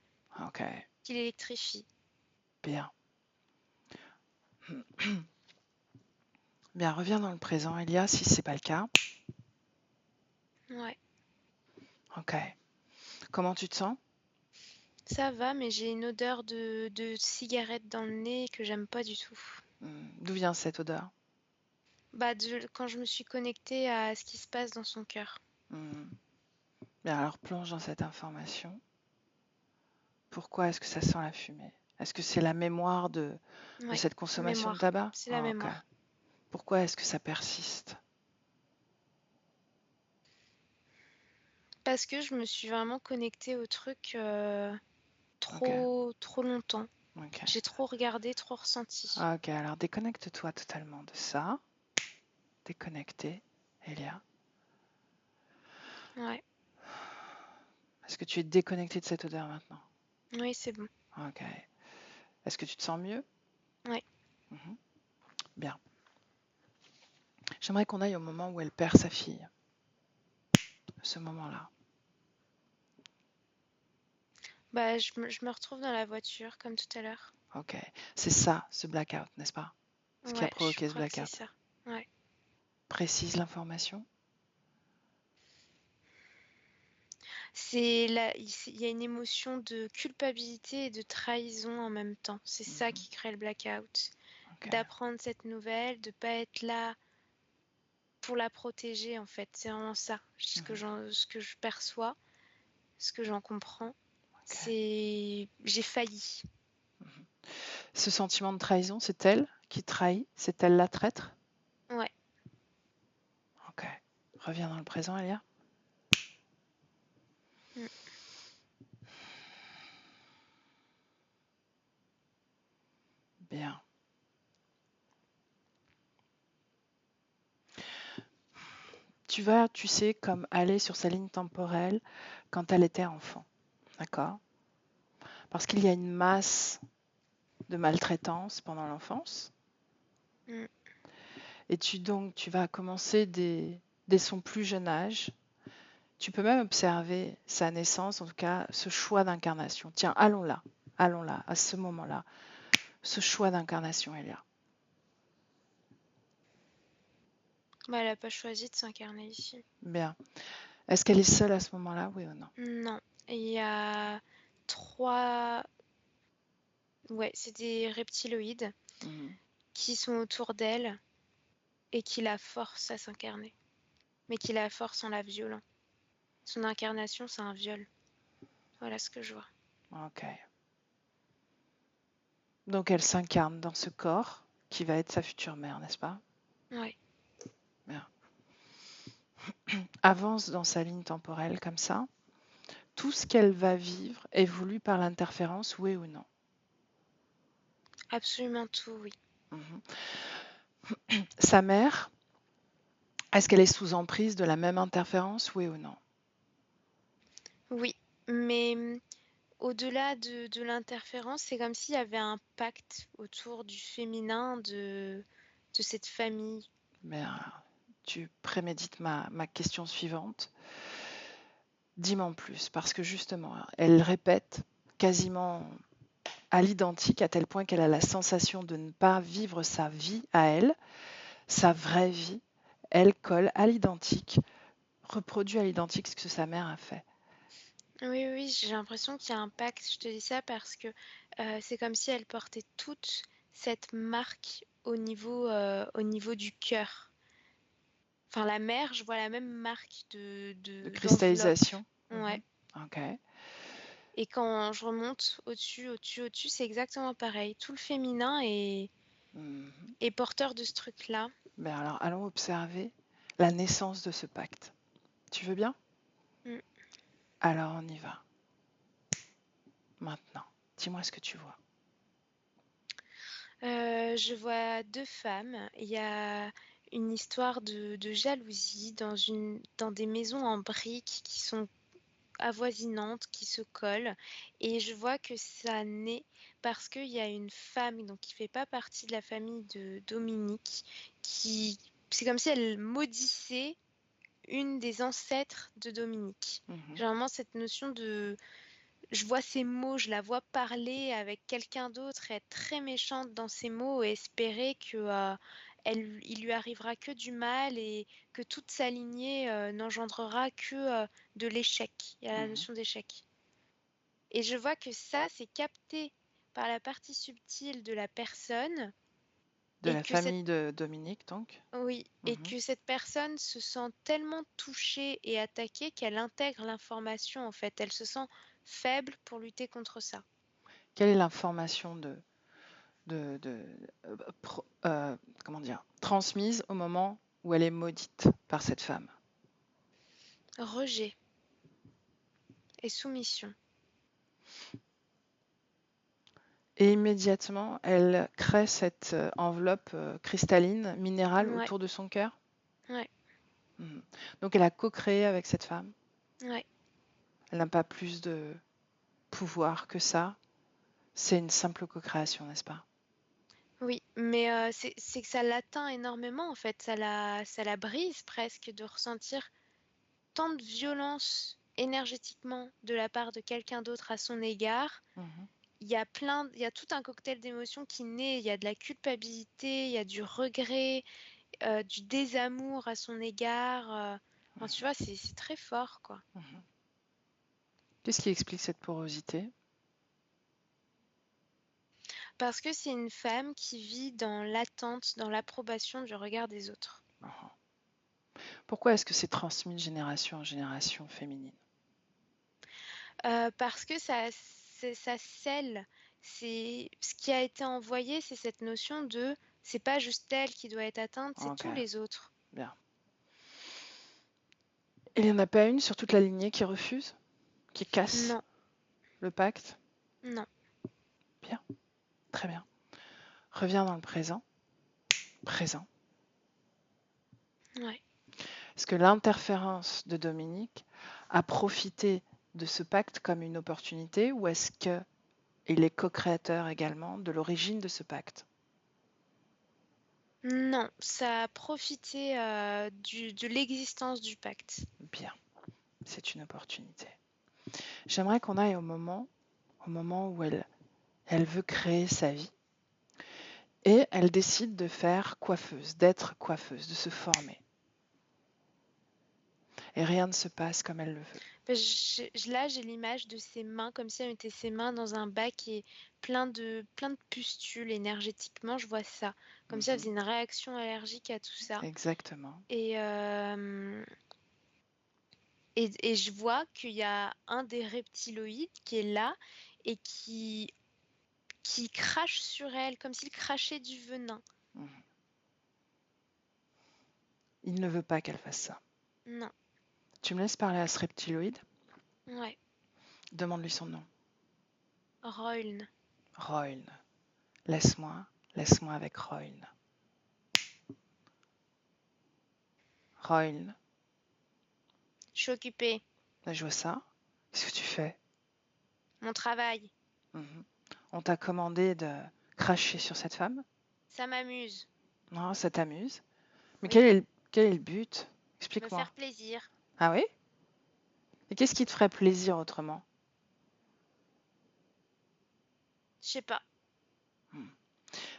Ok, qui l'électrifie. bien. Bien, reviens dans le présent, Elia, si c'est pas le cas. Ouais, Ok. Comment tu te sens? ça va, mais j'ai une odeur de cigarette dans le nez que j'aime pas du tout. D'où vient cette odeur? Bah, quand je me suis connectée à ce qui se passe dans son cœur. Bien, alors plonge dans cette information. Pourquoi est-ce que ça sent la fumée? Est-ce que c'est la mémoire de Ouais, cette consommation de mémoire. tabac? C'est la Ah, ok. mémoire. Pourquoi est-ce que ça persiste? Parce que je me suis vraiment connectée au truc Ok, trop longtemps. ok. J'ai trop regardé, trop ressenti. Ok, alors déconnecte-toi totalement de ça. Déconnecté, Elia. Ouais, Est-ce que tu es déconnecté de cette odeur maintenant? oui, c'est bon. Ok. Est-ce que tu te sens mieux? Ouais. Bien. J'aimerais qu'on aille au moment où elle perd sa fille. Ce moment-là. Bah, je me retrouve dans la voiture, comme tout à l'heure. Ok. C'est ça, ce blackout, n'est-ce pas? Ce qui a Ouais, je provoqué ce crois que c'est blackout. ça. Ouais. Précise l'information. Il y a une émotion de culpabilité et de trahison en même temps. C'est ça qui crée le blackout. Ok. D'apprendre cette nouvelle, de pas être là pour la protéger, en fait. C'est vraiment ça. Ce que je perçois, ce que j'en comprends, c'est j'ai failli. Ce sentiment de trahison, c'est elle qui trahit? C'est elle la traître? Ouais. Ok. Reviens dans le présent, Elia. Bien. Tu sais, comme aller sur sa ligne temporelle quand elle était enfant. D'accord? Parce qu'il y a une masse de maltraitance pendant l'enfance. Et tu vas commencer dès son plus jeune âge. Tu peux même observer sa naissance, en tout cas ce choix d'incarnation. Tiens, allons là, à ce moment-là. Ce choix d'incarnation, Elia. Bah, elle n'a pas choisi de s'incarner ici. Bien. Est-ce qu'elle est seule à ce moment-là, oui ou non? Non. Il y a 3... Ouais, c'est des reptiloïdes qui sont autour d'elle et qui la forcent à s'incarner. Mais qui la forcent en la violant. Son incarnation, c'est un viol. Voilà ce que je vois. Ok. Donc elle s'incarne dans ce corps qui va être sa future mère, n'est-ce pas? Ouais. Bien. Avance dans sa ligne temporelle comme ça. Tout ce qu'elle va vivre est voulu par l'interférence, oui ou non? Absolument tout, oui. Sa mère, est-ce qu'elle est sous emprise de la même interférence, oui ou non? Oui, mais au-delà de l'interférence, c'est comme s'il y avait un pacte autour du féminin de cette famille. Mais tu prémédites ma question suivante. Dis-moi en plus, parce que justement, elle répète quasiment à l'identique, à tel point qu'elle a la sensation de ne pas vivre sa vie à elle, sa vraie vie. Elle colle à l'identique, reproduit à l'identique ce que sa mère a fait. Oui, oui, j'ai l'impression qu'il y a un pacte. Je te dis ça parce que c'est comme si elle portait toute cette marque au niveau du cœur. Enfin, la mère, je vois la même marque De d'enveloppe. cristallisation. Ouais. Ok. Et quand je remonte au-dessus, c'est exactement pareil. Tout le féminin est porteur de ce truc-là. Ben alors, allons observer la naissance de ce pacte. Tu veux bien? Alors, on y va. Maintenant, dis-moi ce que tu vois. Je vois deux femmes. Il y a une histoire de jalousie dans des maisons en briques qui sont avoisinantes, qui se collent. Et je vois que ça naît parce qu'il y a une femme donc, qui fait pas partie de la famille de Dominique, c'est comme si elle maudissait une des ancêtres de Dominique. J'ai vraiment cette notion de je vois ces mots, je la vois parler avec quelqu'un d'autre et être très méchante dans ses mots et espérer que il lui arrivera que du mal et que toute sa lignée n'engendrera que de l'échec. Il y a la notion d'échec. Et je vois que ça, c'est capté par la partie subtile de la personne. De la famille de Dominique, donc? Oui, et que cette personne se sent tellement touchée et attaquée qu'elle intègre l'information, en fait. Elle se sent faible pour lutter contre ça. Quelle est l'information comment dire, transmise au moment où elle est maudite par cette femme? Rejet et soumission. Et immédiatement, elle crée cette enveloppe cristalline, minérale autour de son cœur? Ouais. Donc elle a co-créé avec cette femme? Ouais. Elle n'a pas plus de pouvoir que ça? C'est une simple co-création, n'est-ce pas? Oui, mais c'est que ça l'atteint énormément, en fait. Ça la brise presque de ressentir tant de violence énergétiquement de la part de quelqu'un d'autre à son égard. Il y a tout un cocktail d'émotions qui naît. Il y a de la culpabilité, il y a du regret, du désamour à son égard. Enfin, tu vois, c'est très fort, quoi. Qu'est-ce qui explique cette porosité? Parce que c'est une femme qui vit dans l'attente, dans l'approbation du regard des autres. Pourquoi est-ce que c'est transmis de génération en génération féminine? Parce que ça scelle. Ce qui a été envoyé, c'est cette notion de c'est pas juste elle qui doit être atteinte, c'est tous les autres. Bien. Il n'y en a pas une sur toute la lignée qui refuse? Qui casse le pacte? Non. Bien. Très bien. Reviens dans le présent. Présent. Ouais. Est-ce que l'interférence de Dominique a profité de ce pacte comme une opportunité ou est-ce qu'il est co-créateur également de l'origine de ce pacte? Non, ça a profité de l'existence du pacte. Bien, c'est une opportunité. J'aimerais qu'on aille au moment où elle veut créer sa vie et elle décide de faire coiffeuse, d'être coiffeuse, de se former. Et rien ne se passe comme elle le veut. Là, j'ai l'image de ses mains, comme si elle mettait ses mains dans un bac qui est plein de pustules énergétiquement. Je vois ça. Comme si elle faisait une réaction allergique à tout ça. Exactement. Et je vois qu'il y a un des reptiloïdes qui est là et qui crache sur elle, comme s'il crachait du venin. Il ne veut pas qu'elle fasse ça. Non. Tu me laisses parler à ce reptiloïde? Ouais. Demande-lui son nom. Royln. Royln. Laisse-moi avec Royln. Royln. Je suis occupée. Je vois ça. Qu'est-ce que tu fais? Mon travail. On t'a commandé de cracher sur cette femme? Ça m'amuse. Non, ça t'amuse. Mais Oui. quel est le but? Me Explique-moi. faire plaisir. Ah oui? Et qu'est-ce qui te ferait plaisir autrement? Je sais pas.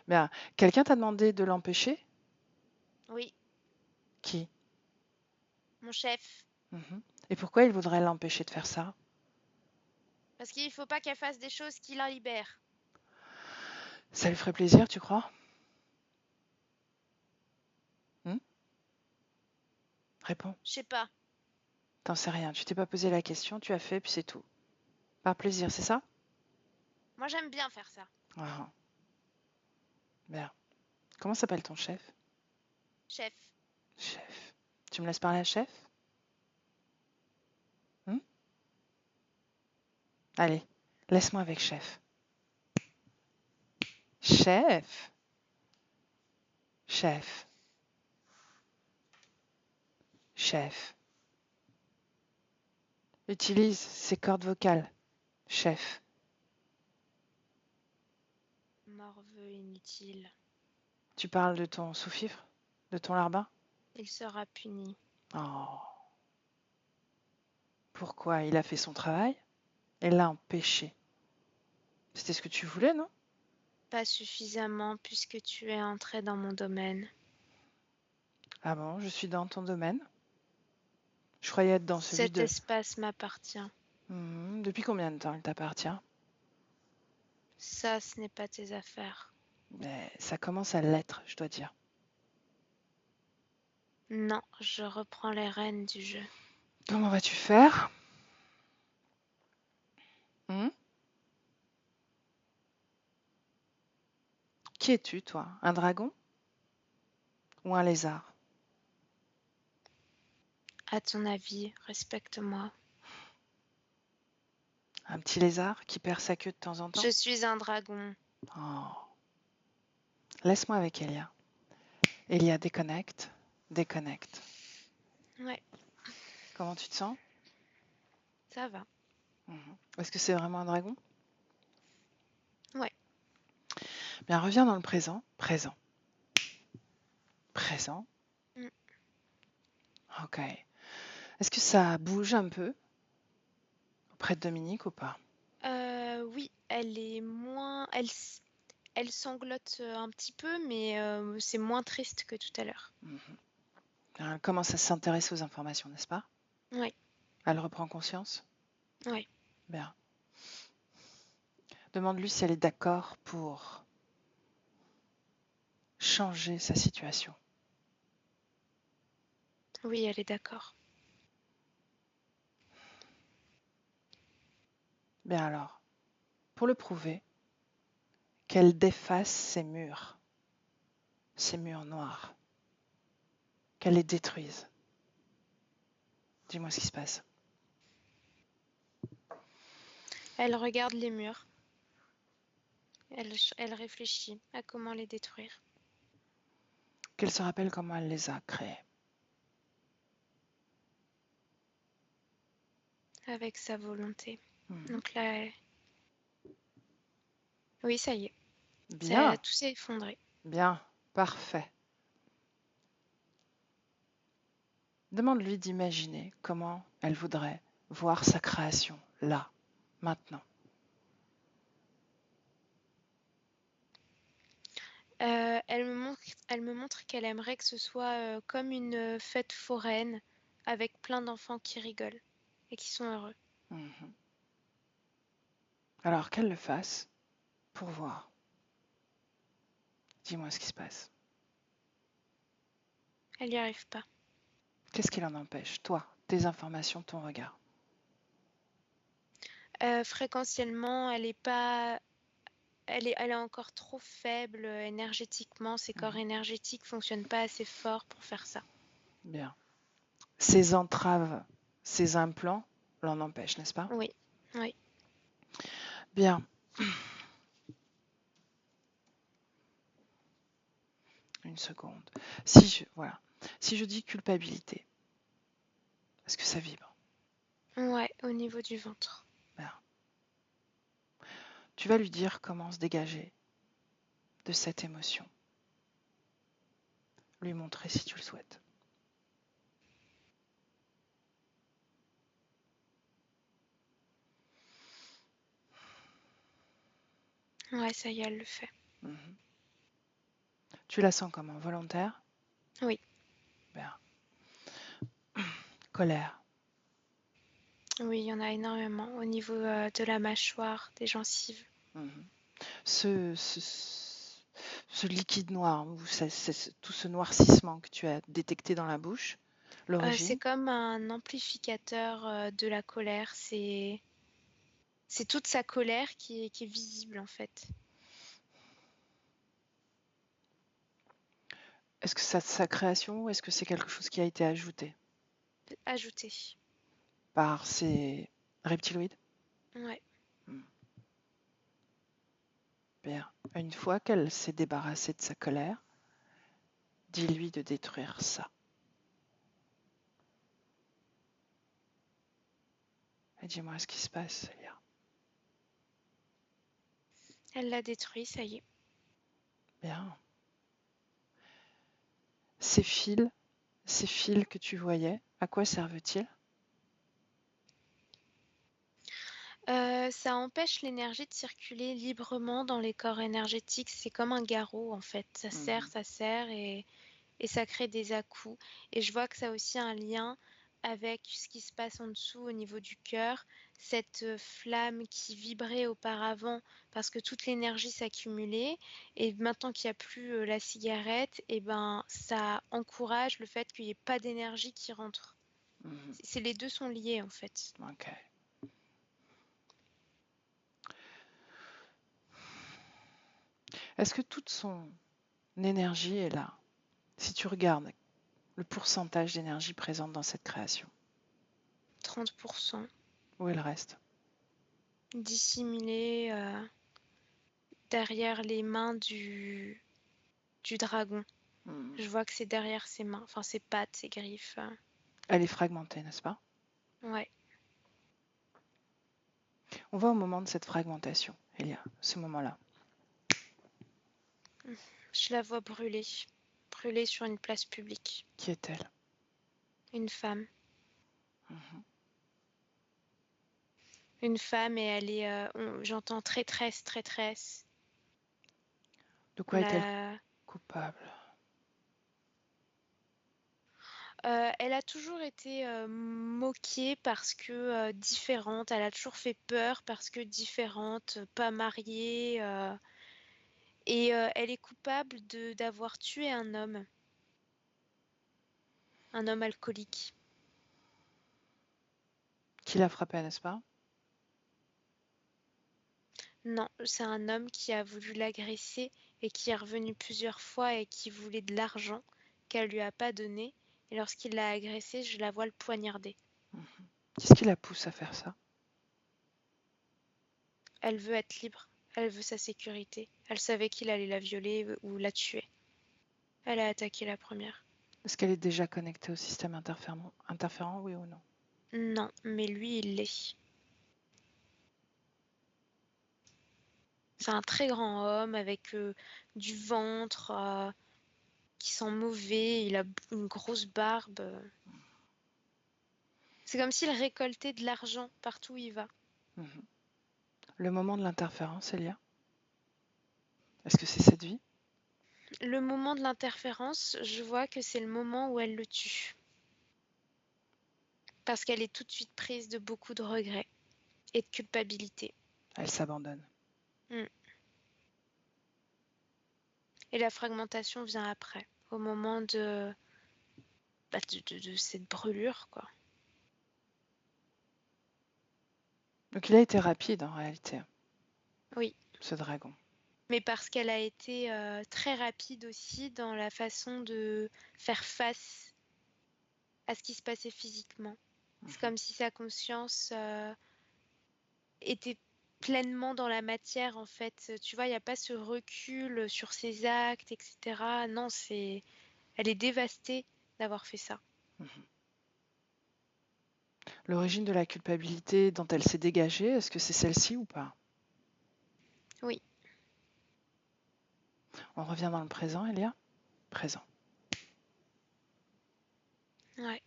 Bien, quelqu'un t'a demandé de l'empêcher? Oui, Qui? mon chef. Et pourquoi il voudrait l'empêcher de faire ça? Parce qu'il faut pas qu'elle fasse des choses qui la libèrent. Ça lui ferait plaisir, tu crois? Réponds. Je sais pas. T'en sais rien, tu t'es pas posé la question, tu as fait, puis c'est tout. Par plaisir, c'est ça? Moi, j'aime bien faire ça. Ah. Bien. Comment s'appelle ton chef? Chef. Chef. Tu me laisses parler à chef? Allez, laisse-moi avec chef. Chef. Chef. Chef. Utilise ces cordes vocales. Chef. Morveux inutile. Tu parles de ton sous-fifre? De ton larbin? Il sera puni. Oh. Pourquoi? Il a fait son travail? Elle l'a empêché. C'était ce que tu voulais, non? Pas suffisamment puisque tu es entré dans mon domaine. Ah bon, je suis dans ton domaine? Je croyais être dans celui Cet de... espace m'appartient. Depuis combien de temps il t'appartient? Ça, ce n'est pas tes affaires. Mais ça commence à l'être, je dois dire. Non, je reprends les rênes du jeu. Comment vas-tu faire? Qui es-tu, toi? Un dragon? Ou un lézard? À ton avis, respecte-moi. Un petit lézard qui perd sa queue de temps en temps? Je suis un dragon. Oh. Laisse-moi avec Elia. Elia, déconnecte. Déconnecte. Ouais, Comment tu te sens? ça va. Est-ce que c'est vraiment un dragon? Ouais. Bien, reviens dans le présent. Présent. Présent. Ok. Est-ce que ça bouge un peu auprès de Dominique ou pas? Oui, elle est moins... Elle sanglote un petit peu, mais c'est moins triste que tout à l'heure. Elle commence à s'intéresser aux informations, n'est-ce pas? Oui. Elle reprend conscience? Oui. Bien. Demande-lui si elle est d'accord pour changer sa situation. Oui, elle est d'accord. Bien alors, pour le prouver, qu'elle défasse ces murs noirs, qu'elle les détruise. Dis-moi ce qui se passe. Elle regarde les murs. Elle réfléchit à comment les détruire. Qu'elle se rappelle comment elle les a créés. Avec sa volonté. Donc là, oui, ça y est. Bien. Tout s'est effondré. Bien, parfait. Demande-lui d'imaginer comment elle voudrait voir sa création, là, maintenant. Elle me montre qu'elle aimerait que ce soit comme une fête foraine avec plein d'enfants qui rigolent et qui sont heureux. Alors qu'elle le fasse pour voir. Dis-moi ce qui se passe. Elle n'y arrive pas. Qu'est-ce qui l'en empêche? Toi, tes informations, ton regard. Fréquentiellement, elle est encore trop faible énergétiquement. Ses corps énergétiques fonctionnent pas assez fort pour faire ça. Bien. Ces entraves, ces implants l'en empêchent, n'est-ce pas? Oui, oui. Bien. Une seconde. Si je dis culpabilité, est-ce que ça vibre? Ouais, au niveau du ventre. Bien. Tu vas lui dire comment se dégager de cette émotion. Lui montrer si tu le souhaites. Ouais, ça y est, elle le fait. Mhm. Tu la sens comment? Volontaire? Oui. Bien. Colère. Oui, il y en a énormément au niveau de la mâchoire, des gencives. Mhm. Ce liquide noir, ou tout ce noircissement que tu as détecté dans la bouche, C'est l'origine? comme un amplificateur de la colère. C'est toute sa colère qui est visible en fait. Est-ce que c'est sa création ou est-ce que c'est quelque chose qui a été ajouté Ajouté. par ces reptiloïdes? Ouais. Bien. Une fois qu'elle s'est débarrassée de sa colère, dis-lui de détruire ça. Et dis-moi ce qui se passe, Célia. Elle l'a détruit, ça y est. Bien. Ces fils que tu voyais, à quoi servent-ils? Ça empêche l'énergie de circuler librement dans les corps énergétiques. C'est comme un garrot en fait. Ça serre et ça crée des à-coups. Et je vois que ça a aussi un lien avec ce qui se passe en dessous au niveau du cœur, cette flamme qui vibrait auparavant parce que toute l'énergie s'accumulait et maintenant qu'il n'y a plus la cigarette, et ben ça encourage le fait qu'il n'y ait pas d'énergie qui rentre. Les deux sont liés en fait. Ok. Est-ce que toute son énergie est là? Si tu regardes le pourcentage d'énergie présente dans cette création, 30%. où est le reste? Dissimulé derrière les mains du dragon. Je vois que c'est derrière ses mains, enfin ses pattes, ses griffes. Elle est fragmentée, n'est-ce pas? Ouais. On va au moment de cette fragmentation, Elia, ce moment-là. Je la vois brûler sur une place publique. Qui est-elle? Une femme. Une femme et elle est, j'entends traîtresse, traîtresse. De quoi est-elle coupable? Elle a toujours été moquée parce que différente. Elle a toujours fait peur parce que différente, pas mariée. Et elle est coupable d'avoir tué un homme alcoolique. Qui l'a frappée, n'est-ce pas? Non, c'est un homme qui a voulu l'agresser et qui est revenu plusieurs fois et qui voulait de l'argent qu'elle lui a pas donné. Et lorsqu'il l'a agressée, je la vois le poignarder. Qu'est-ce qui la pousse à faire ça? Elle veut être libre. Elle veut sa sécurité. Elle savait qu'il allait la violer ou la tuer. Elle a attaqué la première. Est-ce qu'elle est déjà connectée au système interférent, oui ou non? Non, mais lui, il l'est. C'est un très grand homme avec du ventre qui sent mauvais. Il a une grosse barbe. C'est comme s'il récoltait de l'argent partout où il va. Le moment de l'interférence, Elia? Est-ce que c'est cette vie? Le moment de l'interférence, je vois que c'est le moment où elle le tue. Parce qu'elle est tout de suite prise de beaucoup de regrets et de culpabilité. Elle s'abandonne. Et la fragmentation vient après, au moment de cette brûlure, quoi. Donc il a été rapide en réalité. Oui. Ce dragon. Mais parce qu'elle a été très rapide aussi dans la façon de faire face à ce qui se passait physiquement. C'est comme si sa conscience était pleinement dans la matière, en fait. Tu vois, il n'y a pas ce recul sur ses actes, etc. Non, elle est dévastée d'avoir fait ça. L'origine de la culpabilité dont elle s'est dégagée, est-ce que c'est celle-ci ou pas? Oui. On revient dans le présent, Elia? Présent. Ouais.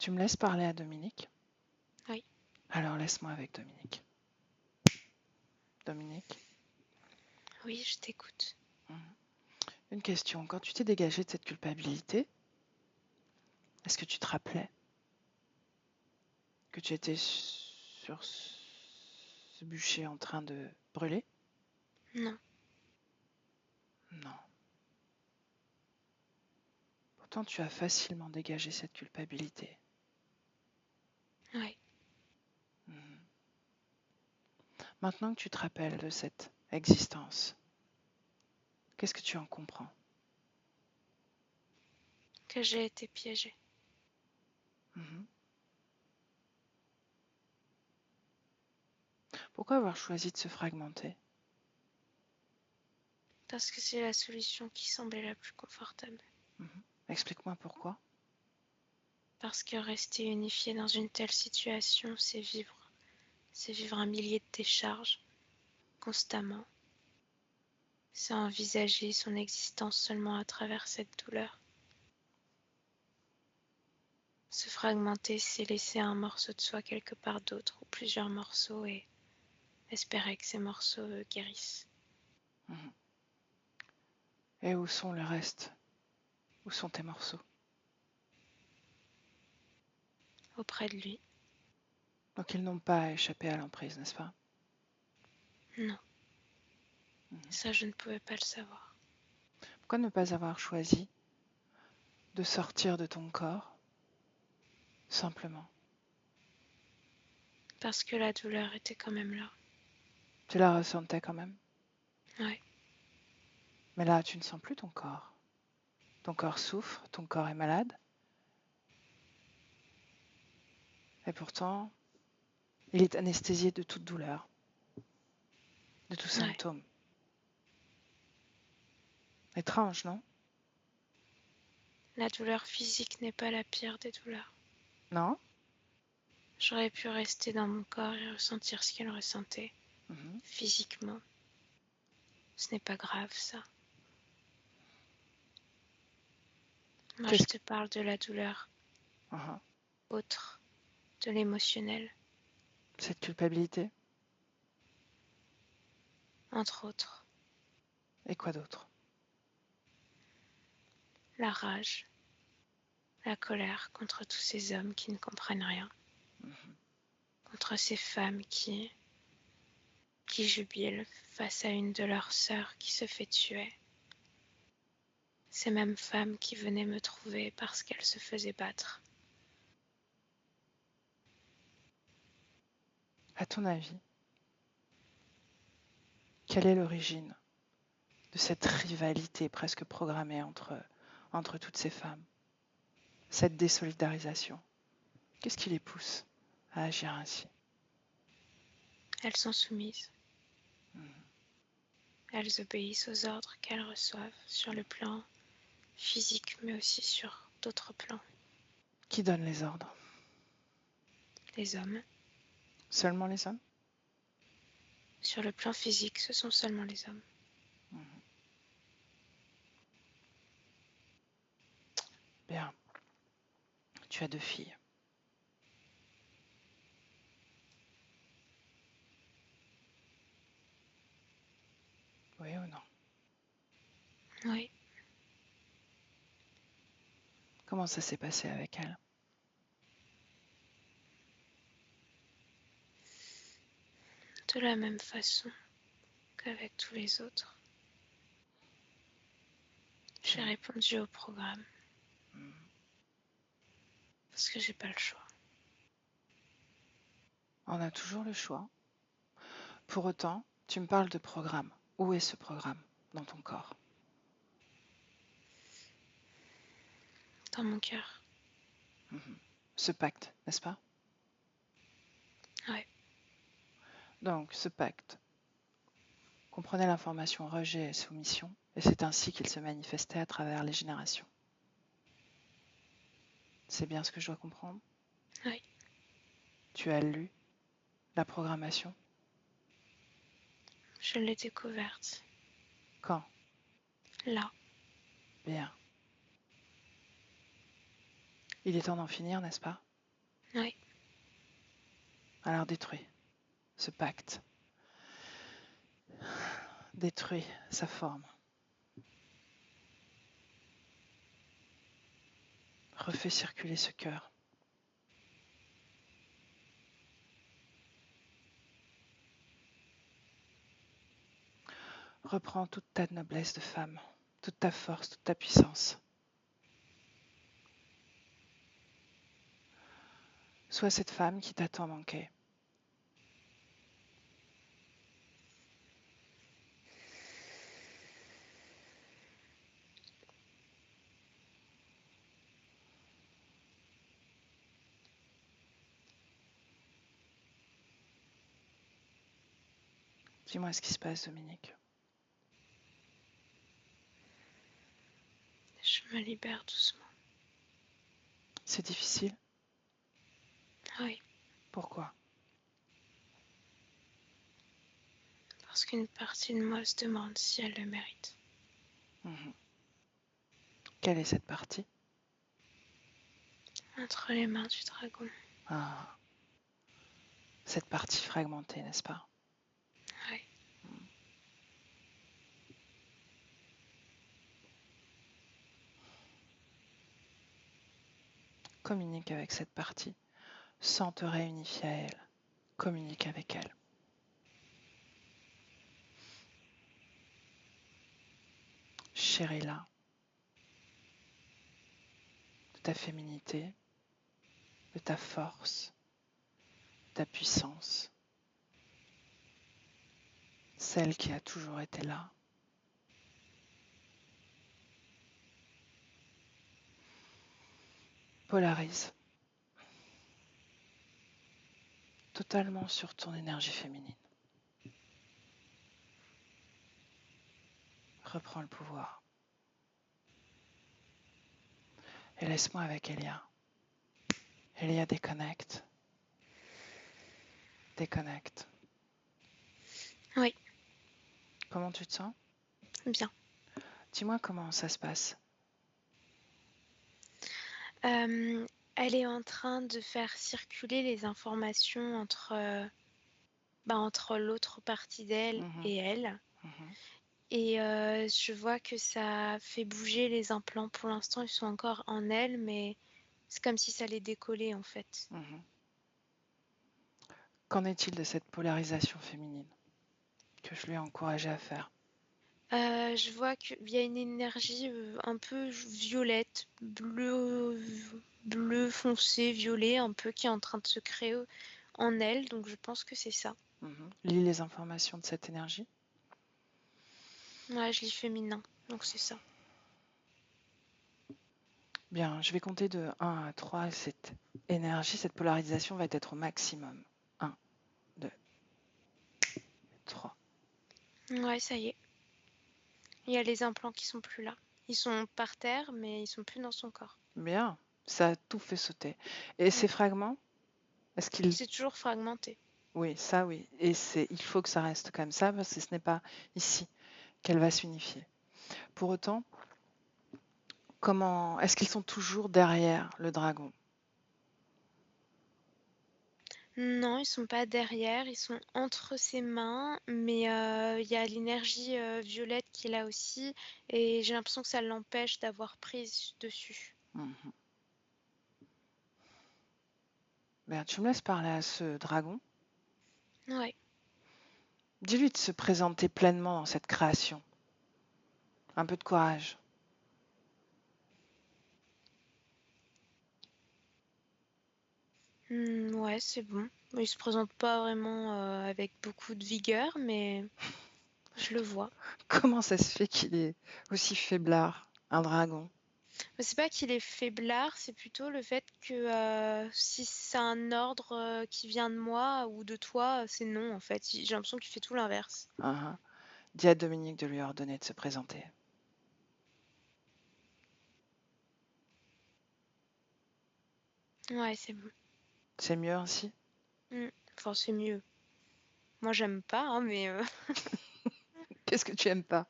Tu me laisses parler à Dominique? Oui. Alors laisse-moi avec Dominique. Dominique, Oui, je t'écoute. une question. Quand tu t'es dégagée de cette culpabilité, est-ce que tu te rappelais que tu étais sur ce bûcher en train de brûler? Non. Non. Pourtant, tu as facilement dégagé cette culpabilité. Oui. Maintenant que tu te rappelles de cette existence, qu'est-ce que tu en comprends? Que j'ai été piégée. Pourquoi avoir choisi de se fragmenter? Parce que c'est la solution qui semblait la plus confortable. Explique-moi pourquoi. Parce que rester unifié dans une telle situation, c'est vivre. C'est vivre un millier de décharges, constamment. C'est envisager son existence seulement à travers cette douleur. Se fragmenter, c'est laisser un morceau de soi quelque part d'autre, ou plusieurs morceaux, et espérer que ces morceaux guérissent. Et où sont le reste? Où sont tes morceaux? Auprès de lui. Donc ils n'ont pas échappé à l'emprise, n'est-ce pas? Non. Ça, je ne pouvais pas le savoir. Pourquoi ne pas avoir choisi de sortir de ton corps, simplement? Parce que la douleur était quand même là. Tu la ressentais quand même? Oui. Mais là, tu ne sens plus ton corps. Ton corps souffre, ton corps est malade. Et pourtant, il est anesthésié de toute douleur, de tout symptôme. Étrange, non? La douleur physique n'est pas la pire des douleurs. Non? J'aurais pu rester dans mon corps et ressentir ce qu'elle ressentait, physiquement. Ce n'est pas grave, ça. Moi, je te parle de la douleur autre, de l'émotionnel. Cette culpabilité? Entre autres. Et quoi d'autre? La rage, la colère contre tous ces hommes qui ne comprennent rien, contre ces femmes qui jubilent face à une de leurs sœurs qui se fait tuer. Ces mêmes femmes qui venaient me trouver parce qu'elles se faisaient battre. À ton avis, quelle est l'origine de cette rivalité presque programmée entre toutes ces femmes? Cette désolidarisation? Qu'est-ce qui les pousse à agir ainsi? Elles sont soumises. Elles obéissent aux ordres qu'elles reçoivent sur le plan physique, mais aussi sur d'autres plans. Qui donne les ordres? Les hommes. Seulement les hommes? Sur le plan physique, ce sont seulement les hommes. Bien. Tu as 2 filles. Oui ou non? Oui. Comment ça s'est passé avec elles? De la même façon qu'avec tous les autres. J'ai répondu au programme. Parce que j'ai pas le choix. On a toujours le choix. Pour autant, tu me parles de programme. Où est ce programme dans ton corps? Dans mon cœur. Ce pacte, n'est-ce pas? Oui. Donc, ce pacte comprenait l'information rejet et soumission, et c'est ainsi qu'il se manifestait à travers les générations. C'est bien ce que je dois comprendre? Oui. Tu as lu la programmation? Je l'ai découverte. Quand? Là. Bien. Il est temps d'en finir, n'est-ce pas? Alors détruis ce pacte. Détruis sa forme. Refais circuler ce cœur. Reprends toute ta noblesse de femme, toute ta force, toute ta puissance. Sois cette femme qui t'a tant manqué. Dis-moi ce qui se passe, Dominique. Je me libère doucement. C'est difficile? Oui. Pourquoi? Parce qu'une partie de moi se demande si elle le mérite. Quelle est cette partie? Entre les mains du dragon. Ah, cette partie fragmentée, n'est-ce pas? Oui. Communique avec cette partie, sans te réunifier à elle. Communique avec elle. Chéris-la de ta féminité, de ta force, de ta puissance, celle qui a toujours été là. Polarise totalement sur ton énergie féminine. Reprends le pouvoir. Et laisse-moi avec Elia. Elia, déconnecte. Déconnecte. Oui. Comment tu te sens? Bien. Dis-moi comment ça se passe. Elle est en train de faire circuler les informations entre l'autre partie d'elle et elle. Et je vois que ça fait bouger les implants. Pour l'instant, ils sont encore en elle, mais c'est comme si ça les décollait en fait. Qu'en est-il de cette polarisation féminine que je lui ai encouragée à faire? Je vois qu'il y a une énergie un peu violette, bleu foncé, violet, un peu qui est en train de se créer en elle. Donc je pense que c'est ça. Lis les informations de cette énergie. Ouais, je lis féminin, donc c'est ça. Bien, je vais compter de 1 à 3. Cette énergie, cette polarisation va être au maximum. 1, 2, 3. Ouais, ça y est. Il y a les implants qui sont plus là. Ils sont par terre, mais ils sont plus dans son corps. Bien, ça a tout fait sauter. Et ces fragments, est-ce qu'ils... C'est toujours fragmenté. Oui, ça oui. Et il faut que ça reste comme ça, parce que ce n'est pas ici qu'elle va s'unifier. Pour autant, est-ce qu'ils sont toujours derrière le dragon? Non, ils sont pas derrière, ils sont entre ses mains, mais il y a l'énergie violette qu'il a aussi, et j'ai l'impression que ça l'empêche d'avoir prise dessus. Bien, tu me laisses parler à ce dragon? Ouais. Dis-lui de se présenter pleinement dans cette création. Un peu de courage. Ouais, c'est bon. Il se présente pas vraiment avec beaucoup de vigueur, mais je le vois. Comment ça se fait qu'il est aussi faiblard, un dragon? Mais c'est pas qu'il est faiblard, c'est plutôt le fait que si c'est un ordre qui vient de moi ou de toi, c'est non en fait. J'ai l'impression qu'il fait tout l'inverse. Dis à Dominique de lui ordonner de se présenter. Ouais, c'est bon. C'est mieux ainsi? Enfin, c'est mieux. Moi, j'aime pas, hein, mais Qu'est-ce que tu aimes pas?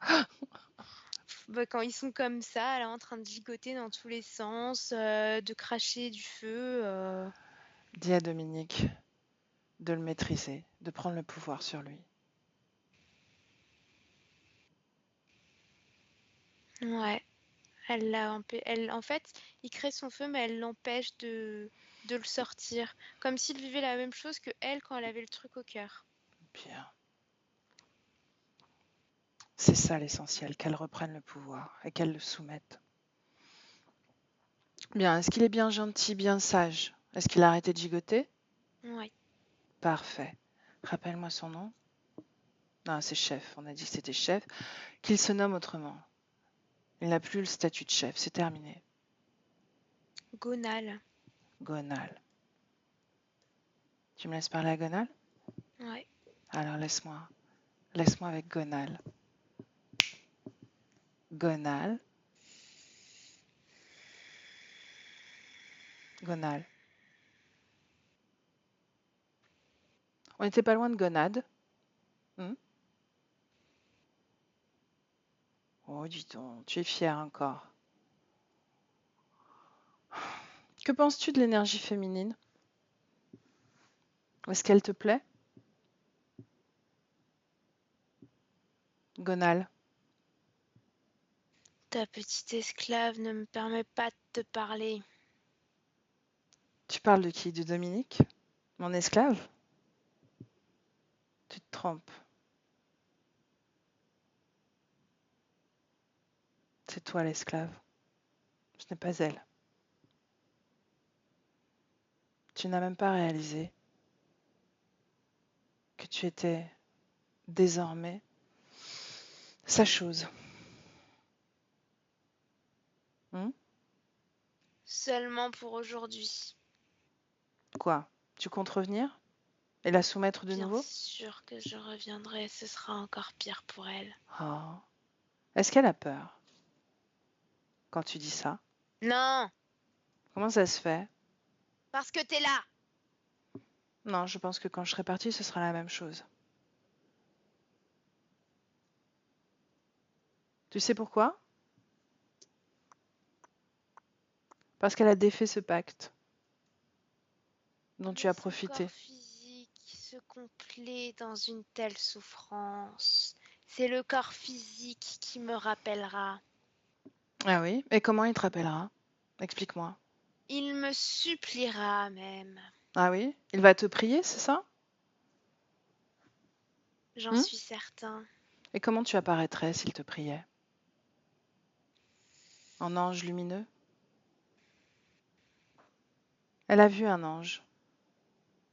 quand ils sont comme ça, là, en train de gigoter dans tous les sens, de cracher du feu. Dis à Dominique de le maîtriser, de prendre le pouvoir sur lui. Ouais. En fait, il crée son feu, mais elle l'empêche de le sortir. Comme s'il vivait la même chose que elle quand elle avait le truc au cœur. Bien. C'est ça l'essentiel, qu'elle reprenne le pouvoir et qu'elle le soumette. Bien, est-ce qu'il est bien gentil, bien sage? Est-ce qu'il a arrêté de gigoter? Ouais. Parfait. Rappelle-moi son nom. Non, c'est chef, on a dit que c'était chef. Qu'il se nomme autrement. Il n'a plus le statut de chef, c'est terminé. Gonal. Gonal. Tu me laisses parler à Gonal? Ouais. Alors laisse-moi avec Gonal. Gonal. Gonal. On n'était pas loin de Gonade. Oh, dis donc, tu es fière encore. Que penses-tu de l'énergie féminine? Est-ce qu'elle te plaît? Gonal. Ta petite esclave ne me permet pas de te parler. Tu parles de qui? De Dominique? Mon esclave? Tu te trompes. C'est toi l'esclave. Ce n'est pas elle. Tu n'as même pas réalisé que tu étais désormais sa chose. Seulement pour aujourd'hui. Quoi? Tu comptes revenir? Et la soumettre de nouveau? Bien sûr que je reviendrai, ce sera encore pire pour elle. Oh. Est-ce qu'elle a peur quand tu dis ça? Non! Comment ça se fait? Parce que t'es là! Non, je pense que quand je serai partie, ce sera la même chose. Tu sais pourquoi? Parce qu'elle a défait ce pacte dont tu as profité. Son corps physique se complaît dans une telle souffrance. C'est le corps physique qui me rappellera. Ah oui? Et comment il te rappellera? Explique-moi. Il me suppliera même. Ah oui? Il va te prier, c'est ça? J'en suis certain. Et comment tu apparaîtrais s'il te priait? En ange lumineux? Elle a vu un ange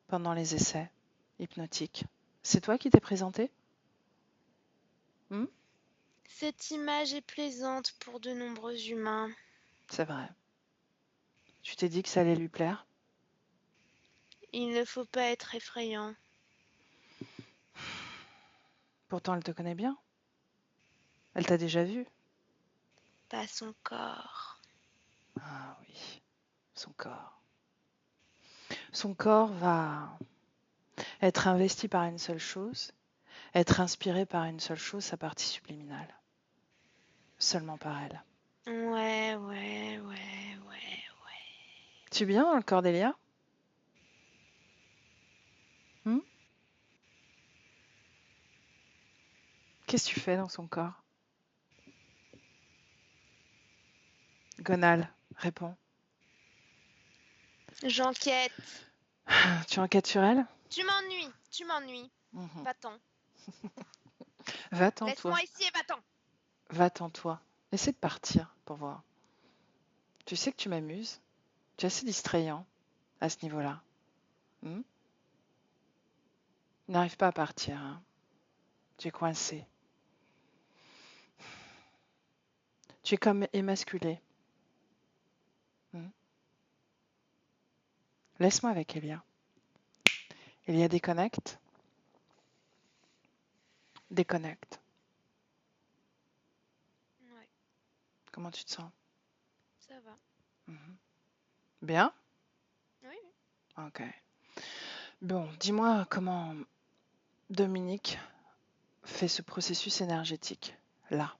pendant les essais hypnotiques. C'est toi qui t'es présenté? Cette image est plaisante pour de nombreux humains. C'est vrai. Tu t'es dit que ça allait lui plaire? Il ne faut pas être effrayant. Pourtant, elle te connaît bien. Elle t'a déjà vu. Pas son corps. Ah oui, son corps. Son corps va être investi par une seule chose, être inspiré par une seule chose, sa partie subliminale. Seulement par elle. Ouais. Tu es bien dans le corps d'Elia? Qu'est-ce que tu fais dans son corps? Gonal, réponds. J'enquête. Tu enquêtes sur elle? Tu m'ennuies. Va-t'en. Va-t'en, toi. Laisse-moi ici et va-t'en. Va-t'en, toi. Essaie de partir pour voir. Tu sais que tu m'amuses. Tu es assez distrayant à ce niveau-là. Il n'arrive pas à partir. Hein. Tu es coincé. Tu es comme émasculé. Laisse-moi avec Elia. Elia déconnecte. Déconnecte. Ouais. Comment tu te sens? Ça va. Bien? Oui. Ok. Bon, dis-moi comment Dominique fait ce processus énergétique, là.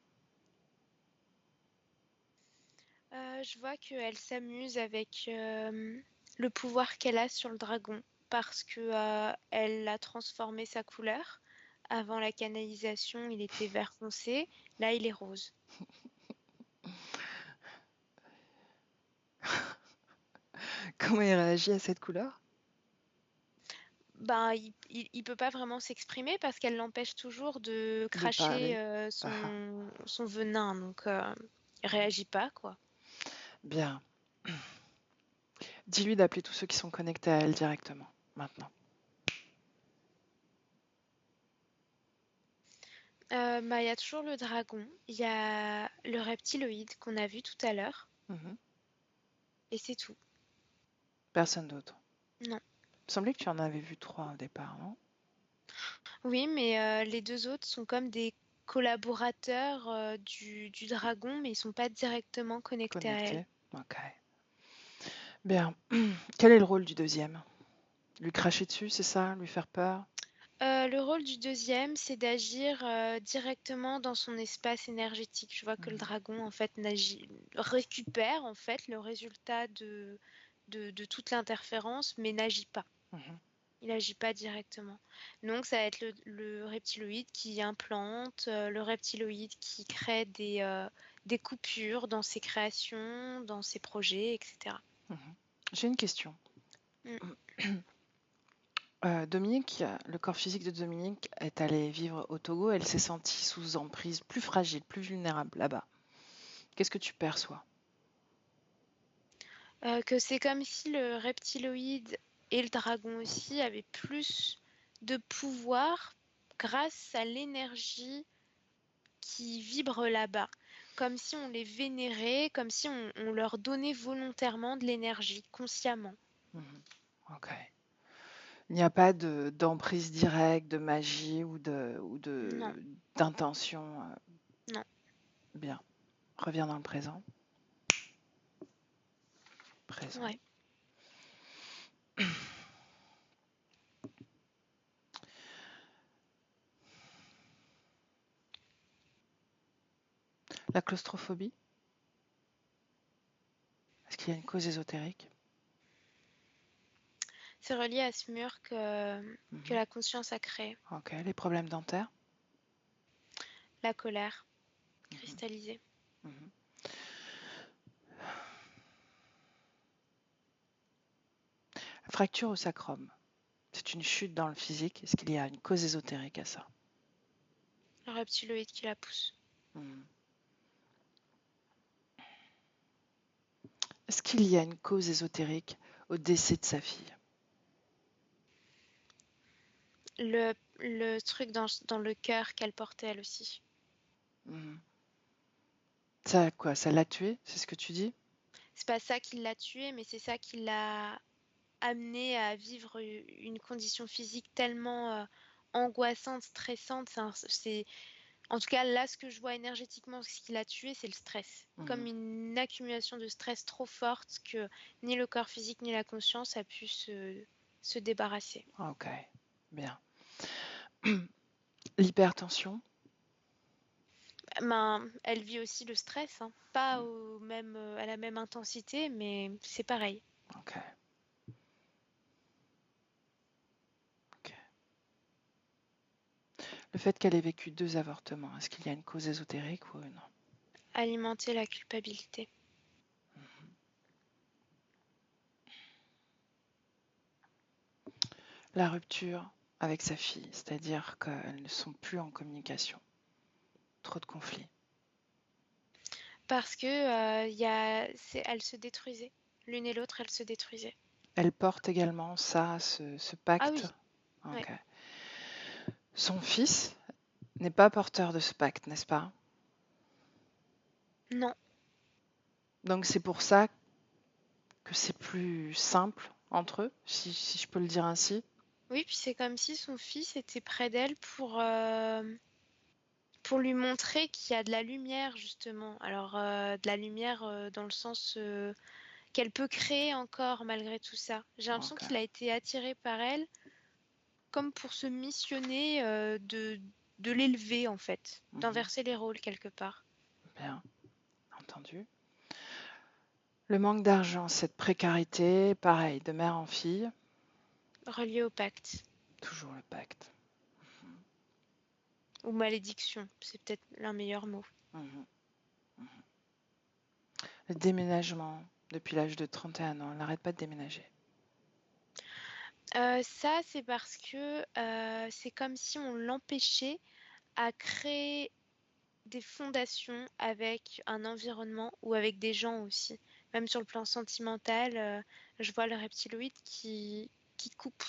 Je vois qu'elle s'amuse avec le pouvoir qu'elle a sur le dragon. parce que elle a transformé sa couleur. Avant la canalisation, il était vert foncé. Là, il est rose. Comment il réagit à cette couleur? Ben, il peut pas vraiment s'exprimer parce qu'elle l'empêche toujours de De cracher parler. Ah, son venin. Donc, il réagit pas, quoi. bien. Dis-lui d'appeler tous ceux qui sont connectés à elle directement, maintenant. Bah, il y a toujours le dragon, il y a le reptiloïde qu'on a vu tout à l'heure, Mhm. et c'est tout. Personne d'autre. Non. Il me semblait que tu en avais vu 3 au départ, non? Oui, mais les deux autres sont comme des collaborateurs du dragon, mais ils sont pas directement connectés à elle. Connectés. Ok. Bien. Quel est le rôle du deuxième? Lui cracher dessus, c'est ça? Lui faire peur? Le rôle du deuxième, c'est d'agir directement dans son espace énergétique. Je vois que le Mhm. dragon, en fait, récupère en fait le résultat de toute l'interférence, mais n'agit pas. Mhm. Il n'agit pas directement. Donc, ça va être le reptiloïde qui implante, le reptiloïde qui crée des coupures dans ses créations, dans ses projets, etc. Mhm. J'ai une question. Mm. Dominique, le corps physique de Dominique est allé vivre au Togo. Elle s'est sentie sous emprise, plus fragile, plus vulnérable là-bas. Qu'est-ce que tu perçois? Que c'est comme si le reptiloïde et le dragon aussi avaient plus de pouvoir grâce à l'énergie qui vibre là-bas. Comme si on les vénérait, comme si on leur donnait volontairement de l'énergie, consciemment. Mhm. Ok. Il n'y a pas d'emprise directe, de magie ou Non, d'intention. non. Bien. Reviens dans le présent. Présent. Ouais. La claustrophobie, est-ce qu'il y a une cause ésotérique? C'est relié à ce mur que Mhm. la conscience a créé. Ok. Les problèmes dentaires? La colère Mhm. cristallisée. Mhm. Fracture au sacrum, c'est une chute dans le physique. Est-ce qu'il y a une cause ésotérique à ça? Le reptiloïde qui la pousse. Mhm. Est-ce qu'il y a une cause ésotérique au décès de sa fille? Le truc dans le cœur qu'elle portait elle aussi. Mhm. Ça, quoi? Ça l'a tuée? C'est ce que tu dis? C'est pas ça qui l'a tuée, mais c'est ça qui l'a amenée à vivre une condition physique tellement angoissante, stressante. En tout cas, là, ce que je vois énergétiquement, ce qui l'a tuée, c'est le stress. Comme Mhm. une accumulation de stress trop forte que ni le corps physique ni la conscience a pu se débarrasser. Ok, bien. L'hypertension? Ben, elle vit aussi le stress, hein. Pas à la même intensité, mais c'est pareil. Ok, ok. Le fait qu'elle ait vécu 2 avortements, est-ce qu'il y a une cause ésotérique ou non? Alimenter la culpabilité. La rupture avec sa fille, c'est-à-dire qu'elles ne sont plus en communication. Trop de conflits. Parce que elles se détruisaient. L'une et l'autre, elles se détruisaient. Elle porte également ça, ce Ah pacte. oui, ouais. Ok. Son fils n'est pas porteur de ce pacte, n'est-ce pas? Non. Donc c'est pour ça que c'est plus simple entre eux, si je peux le dire ainsi. Oui, puis c'est comme si son fils était près d'elle pour lui montrer qu'il y a de la lumière, justement. Alors, de la lumière dans le sens qu'elle peut créer encore malgré tout ça. J'ai l'impression Ok. qu'il a été attiré par elle comme pour se missionner de l'élever, en fait, Mhm. d'inverser les rôles quelque part. Bien, entendu. Le manque d'argent, cette précarité, pareil, de mère en fille. Relié au pacte. Toujours le pacte. Ou malédiction, c'est peut-être l'un meilleur mot. Le déménagement, depuis l'âge de 31 ans, elle n'arrête pas de déménager. Ça, c'est parce que c'est comme si on l'empêchait à créer des fondations avec un environnement ou avec des gens aussi. Même sur le plan sentimental, je vois le reptiloïde qui coupe,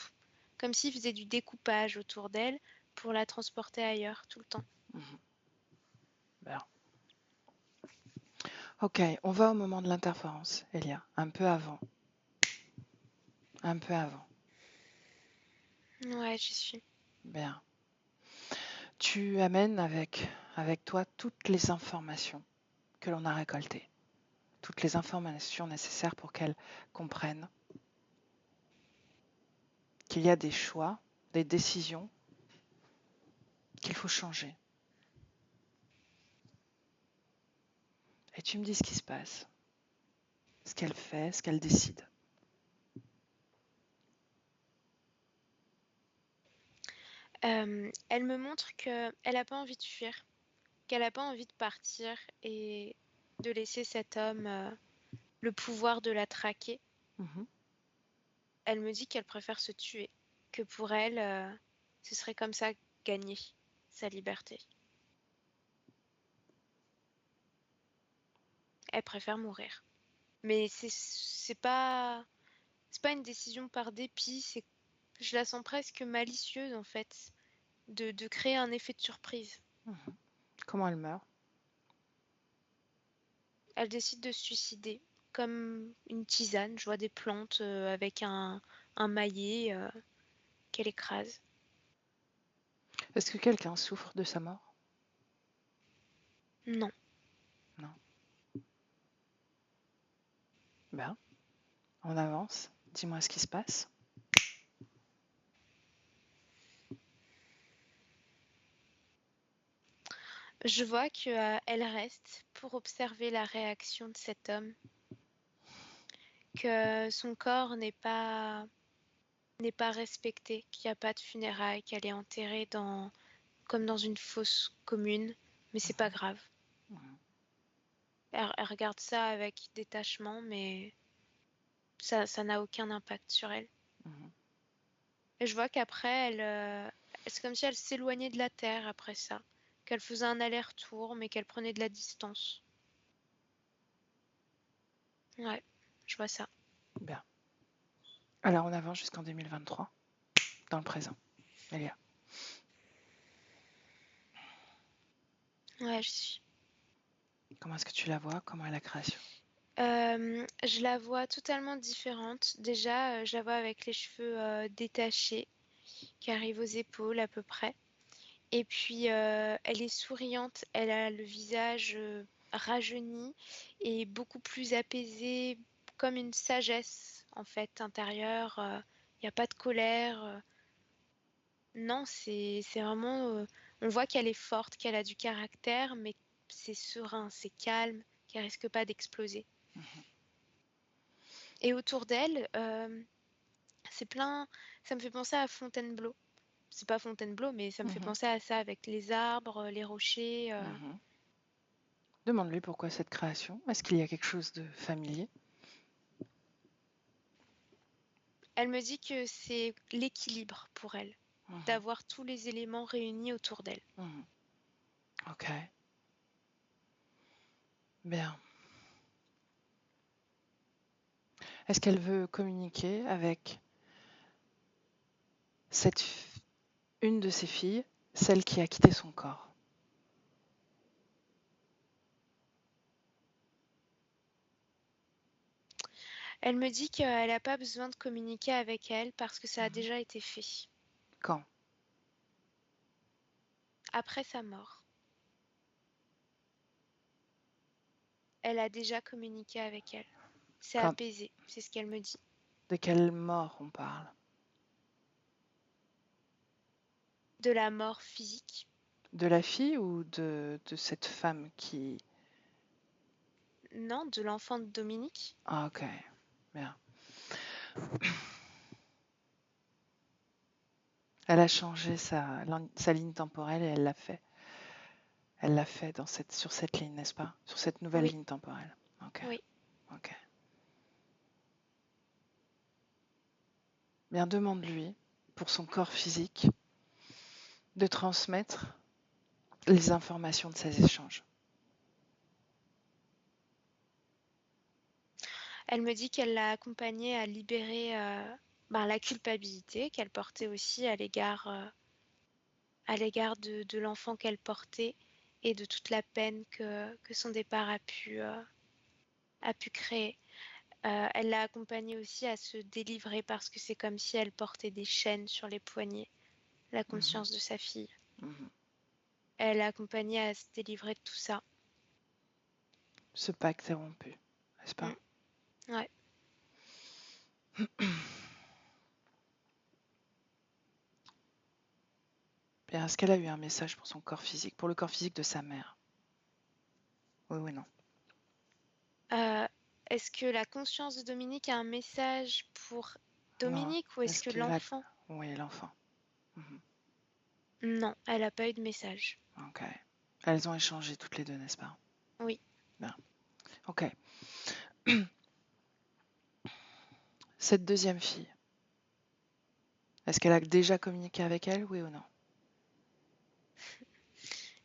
comme s'il faisait du découpage autour d'elle pour la transporter ailleurs tout le temps. Bien. Ok, on va au moment de l'interférence, Elia, un peu avant. Un peu avant. Ouais, j'y suis. Bien. Tu amènes avec toi toutes les informations que l'on a récoltées, toutes les informations nécessaires pour qu'elle comprenne qu'il y a des choix, des décisions qu'il faut changer. Et tu me dis ce qui se passe, ce qu'elle fait, ce qu'elle décide. Elle me montre qu'elle n'a pas envie de fuir, qu'elle n'a pas envie de partir et de laisser cet homme le pouvoir de la traquer. Elle me dit qu'elle préfère se tuer, que pour elle, ce serait comme ça gagner sa liberté. Elle préfère mourir. Mais c'est pas une décision par dépit, je la sens presque malicieuse en fait, de créer un effet de surprise. Comment elle meurt? Elle décide de se suicider, comme une tisane. Je vois des plantes avec un maillet qu'elle écrase. Est-ce que quelqu'un souffre de sa mort? Non. Non. Ben, on avance. Dis-moi ce qui se passe. Je vois qu'elle reste pour observer la réaction de cet homme, que son corps n'est pas respecté, qu'il n'y a pas de funérailles, qu'elle est enterrée comme dans une fosse commune, mais c'est pas grave. Elle regarde ça avec détachement, mais ça n'a aucun impact sur elle. Et je vois qu'après, c'est comme si elle s'éloignait de la Terre après ça, qu'elle faisait un aller-retour, mais qu'elle prenait de la distance. Ouais, je vois ça. Bien. Alors on avance jusqu'en 2023, dans le présent. Elia. Ouais, je suis. Comment est-ce que tu la vois? Comment est la création? Je la vois totalement différente. Déjà, je la vois avec les cheveux détachés, qui arrivent aux épaules à peu près. Et puis, elle est souriante, elle a le visage rajeuni et beaucoup plus apaisé, comme une sagesse en fait intérieure. Il n'y a pas de colère. Non, c'est vraiment. On voit qu'elle est forte, qu'elle a du caractère, mais c'est serein, c'est calme, qu'elle risque pas d'exploser. Et autour d'elle, c'est plein. Ça me fait penser à Fontainebleau. C'est pas Fontainebleau, mais ça me fait penser à ça avec les arbres, les rochers. Demande-lui pourquoi cette création. Est-ce qu'il y a quelque chose de familier? Elle me dit que c'est l'équilibre pour elle, d'avoir tous les éléments réunis autour d'elle. Ok. Bien. Est-ce qu'elle veut communiquer avec une de ses filles, celle qui a quitté son corps? Elle me dit qu'elle n'a pas besoin de communiquer avec elle parce que ça a déjà été fait. Quand? Après sa mort. Elle a déjà communiqué avec elle. C'est apaisé, c'est ce qu'elle me dit. De quelle mort on parle? De la mort physique. De la fille ou de cette femme qui... Non, de l'enfant de Dominique. Ah, ok. Bien. Elle a changé sa ligne temporelle et elle l'a fait. Elle l'a fait sur cette ligne, n'est-ce pas? Sur cette nouvelle Oui, ligne temporelle. Ok, oui. ok. Bien, demande-lui, pour son corps physique, de transmettre les informations de ces échanges. Elle me dit qu'elle l'a accompagnée à libérer la culpabilité qu'elle portait aussi à l'égard de l'enfant qu'elle portait et de toute la peine que son départ a pu créer. Elle l'a accompagnée aussi à se délivrer parce que c'est comme si elle portait des chaînes sur les poignets, la conscience de sa fille. Elle l'a accompagnée à se délivrer de tout ça. Ce pacte est rompu, n'est-ce pas? Ouais. Bien, est-ce qu'elle a eu un message pour son corps physique, pour le corps physique de sa mère? Oui ou non? Est-ce que la conscience de Dominique a un message pour Non. Dominique ou est-ce que l'enfant? Oui, l'enfant. Non, elle n'a pas eu de message. Ok. Elles ont échangé toutes les deux, n'est-ce pas? Oui. Bien. Ok. Cette deuxième fille, est-ce qu'elle a déjà communiqué avec elle, oui ou non?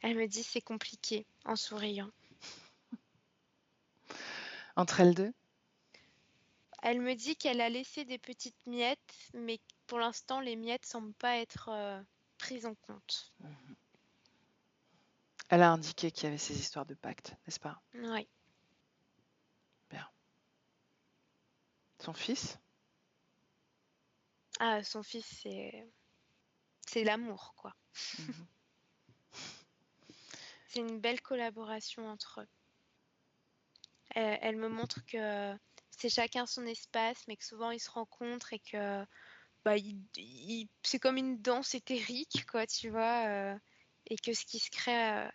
Elle me dit c'est compliqué en souriant. Entre elles deux? Elle me dit qu'elle a laissé des petites miettes, mais pour l'instant, les miettes semblent pas être prises en compte. Elle a indiqué qu'il y avait ces histoires de pacte, n'est-ce pas? Oui. Bien. Son fils? Ah, son fils, c'est l'amour, quoi. C'est une belle collaboration entre eux. Elle me montre que c'est chacun son espace, mais que souvent ils se rencontrent et que c'est comme une danse éthérique, quoi, tu vois, et que ce qui se crée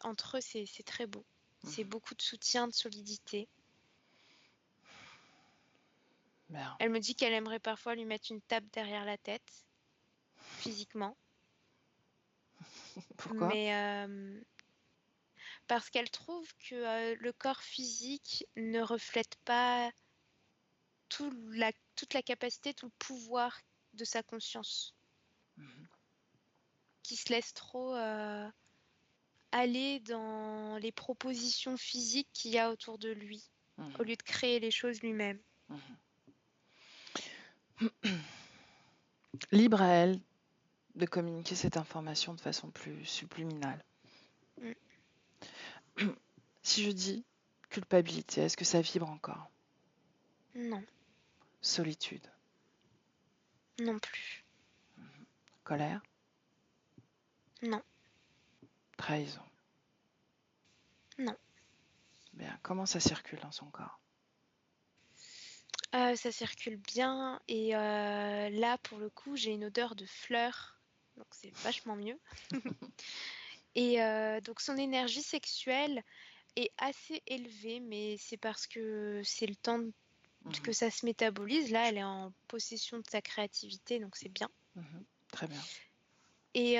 entre eux, c'est très beau. C'est beaucoup de soutien, de solidité. Bien. Elle me dit qu'elle aimerait parfois lui mettre une tape derrière la tête, physiquement. Pourquoi? Mais parce qu'elle trouve que le corps physique ne reflète pas toute la capacité, tout le pouvoir de sa conscience. Qui se laisse trop aller dans les propositions physiques qu'il y a autour de lui, au lieu de créer les choses lui-même. Libre à elle de communiquer cette information de façon plus subliminale. Si je dis culpabilité, est-ce que ça vibre encore? Non. Solitude? Non plus. Colère? Non. Trahison? Non. Bien, comment ça circule dans son corps? Ça circule bien et là, pour le coup, j'ai une odeur de fleurs, donc c'est vachement mieux. Et donc son énergie sexuelle est assez élevée, mais c'est parce que c'est le temps que ça se métabolise. Là, elle est en possession de sa créativité, donc c'est bien. Très bien. Et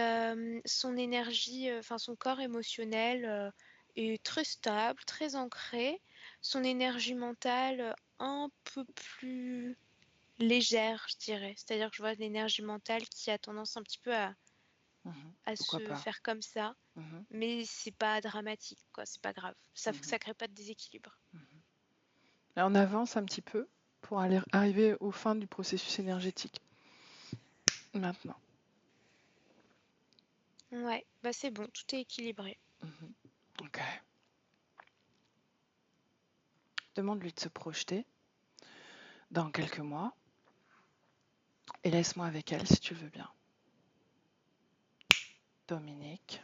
son énergie, son corps émotionnel est très stable, très ancré. Son énergie mentale, un peu plus légère, je dirais. C'est-à-dire que je vois l'énergie mentale qui a tendance un petit peu à se faire comme ça. Mais c'est pas dramatique, quoi. C'est pas grave. Ça crée pas de déséquilibre. Et on avance un petit peu pour arriver aux fins du processus énergétique. Maintenant. Ouais, c'est bon, tout est équilibré. Ok. Demande-lui de se projeter dans quelques mois et laisse-moi avec elle si tu veux bien. Dominique.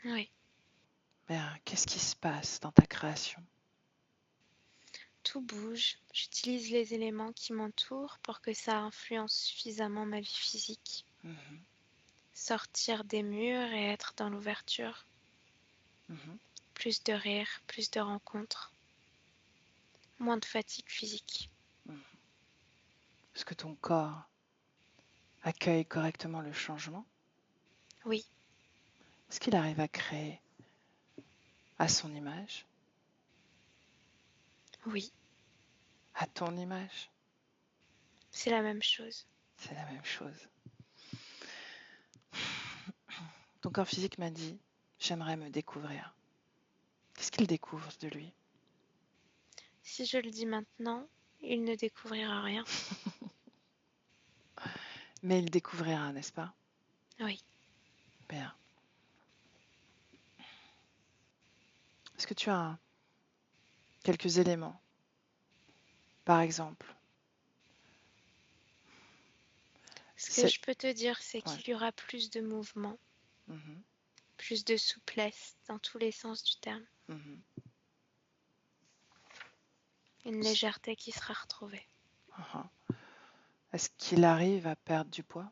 Oui. Bien, qu'est-ce qui se passe dans ta création? Tout bouge. J'utilise les éléments qui m'entourent pour que ça influence suffisamment ma vie physique. Sortir des murs et être dans l'ouverture. Plus de rire, plus de rencontres. Moins de fatigue physique. Est-ce que ton corps accueille correctement le changement? Oui, Est-ce qu'il arrive à créer à son image, oui, à ton image? c'est la même chose. C'est la même chose. Ton corps physique m'a dit, j'aimerais me découvrir. Qu'est-ce qu'il découvre de lui? Si je le dis maintenant, il ne découvrira rien. Mais il découvrira, n'est-ce pas? Oui, Bien. Est-ce que tu as quelques éléments? Par exemple, ce que c'est... je peux te dire, c'est Ouais. qu'il y aura plus de mouvement, Mhm, plus de souplesse dans tous les sens du terme. mhm. Une légèreté qui sera retrouvée. Uh-huh. Est-ce qu'il arrive à perdre du poids?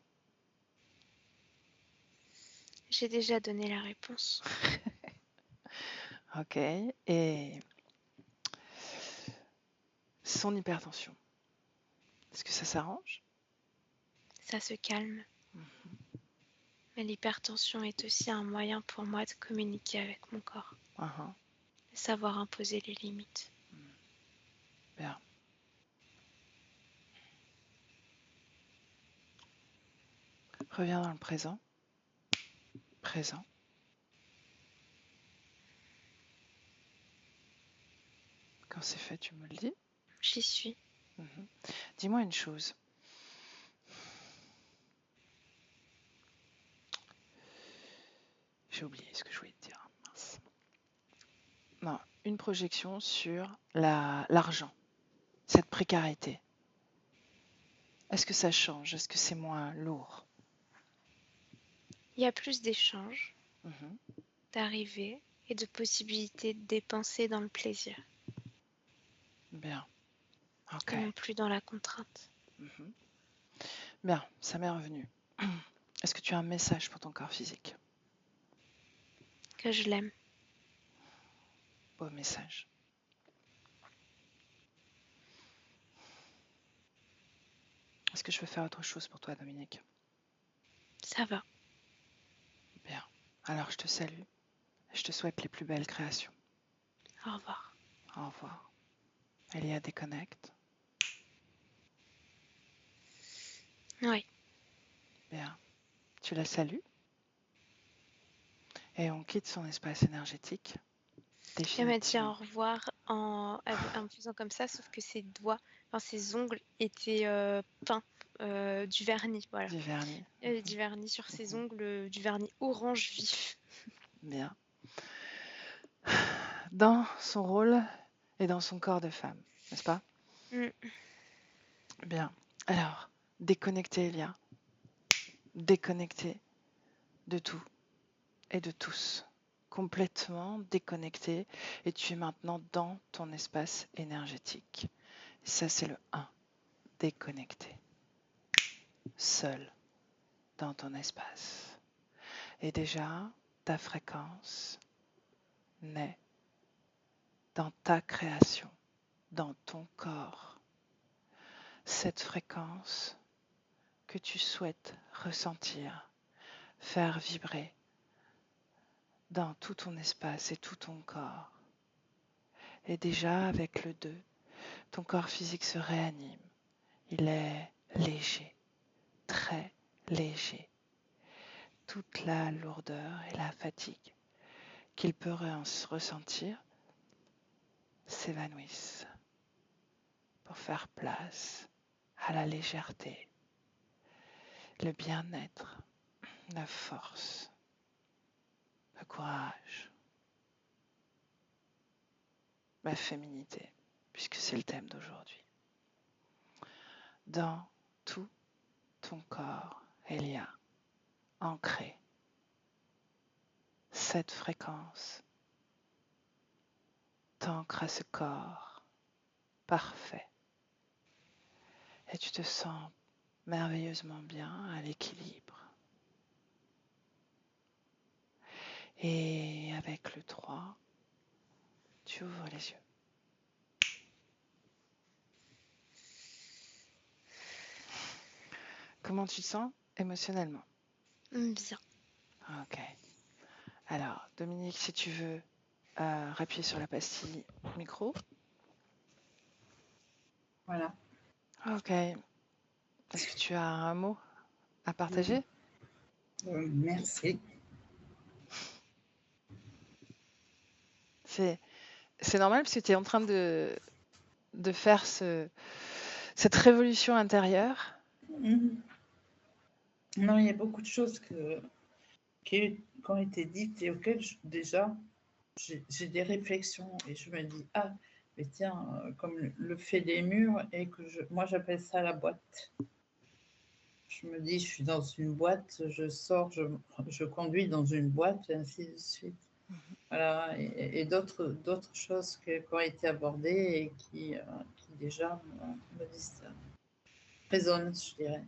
J'ai déjà donné la réponse. Ok. Et son hypertension, est-ce que ça s'arrange? Ça se calme. Mhm. Mais l'hypertension est aussi un moyen pour moi de communiquer avec mon corps, Uh-huh. de savoir imposer les limites. Bien. Reviens dans le présent. Présent. Quand c'est fait, tu me le dis. J'y suis. Mhm. Dis-moi une chose. J'ai oublié ce que je voulais te dire. Mince. Non, une projection sur l'argent, cette précarité. Est-ce que ça change? Est-ce que c'est moins lourd? Il y a plus d'échanges, Mhm. d'arrivées et de possibilités de dépenser dans le plaisir Bien. Ok. et non plus dans la contrainte. Mhm. Bien, ça m'est revenu. Est-ce que tu as un message pour ton corps physique? Que je l'aime. Beau message. Est-ce que je peux faire autre chose pour toi, Dominique? Ça va. Bien. Alors, je te salue et je te souhaite les plus belles créations. Au revoir. Au revoir. Elia déconnecte. Oui. Bien. Tu la salues et on quitte son espace énergétique Elle m'a dit au définitivement. revoir en me faisant comme ça, sauf que ses doigts, enfin ses ongles étaient peints du vernis, voilà. Du vernis. Du vernis sur ses Mhm. ongles, du vernis orange vif. Bien. Dans son rôle et dans son corps de femme, n'est-ce pas? Mm. Bien. Alors, déconnecté, Elia. Déconnecté de tout et de tous. Complètement déconnecté. Et tu es maintenant dans ton espace énergétique. Ça, c'est le 1. Déconnecté. Seul dans ton espace. Et déjà, ta fréquence naît dans ta création, dans ton corps. Cette fréquence que tu souhaites ressentir, faire vibrer dans tout ton espace et tout ton corps. Et déjà avec le 2, ton corps physique se réanime. Il est léger, très léger. Toute la lourdeur et la fatigue qu'il peut ressentir s'évanouissent pour faire place à la légèreté, le bien-être, la force, le courage, la féminité, puisque c'est le thème d'aujourd'hui. Dans tout ton corps, il y a ancré cette fréquence. T'ancres à ce corps parfait et tu te sens merveilleusement bien à l'équilibre. Et avec le 3, tu ouvres les yeux. comment tu te sens émotionnellement? Bien. Ok. Alors, Dominique, si tu veux appuyer sur la pastille micro. Voilà. Ok. Est-ce que tu as un mot à partager? Merci. C'est normal parce que tu es en train de faire cette révolution intérieure. Non, il y a beaucoup de choses qui ont été dites et auxquelles déjà j'ai des réflexions et je me dis, ah, mais tiens, comme le fait des murs et que moi j'appelle ça la boîte. Je me dis, je suis dans une boîte, je sors, je conduis dans une boîte et ainsi de suite. Voilà, et d'autres choses qui ont été abordées et qui déjà me disent, résonnent, je dirais.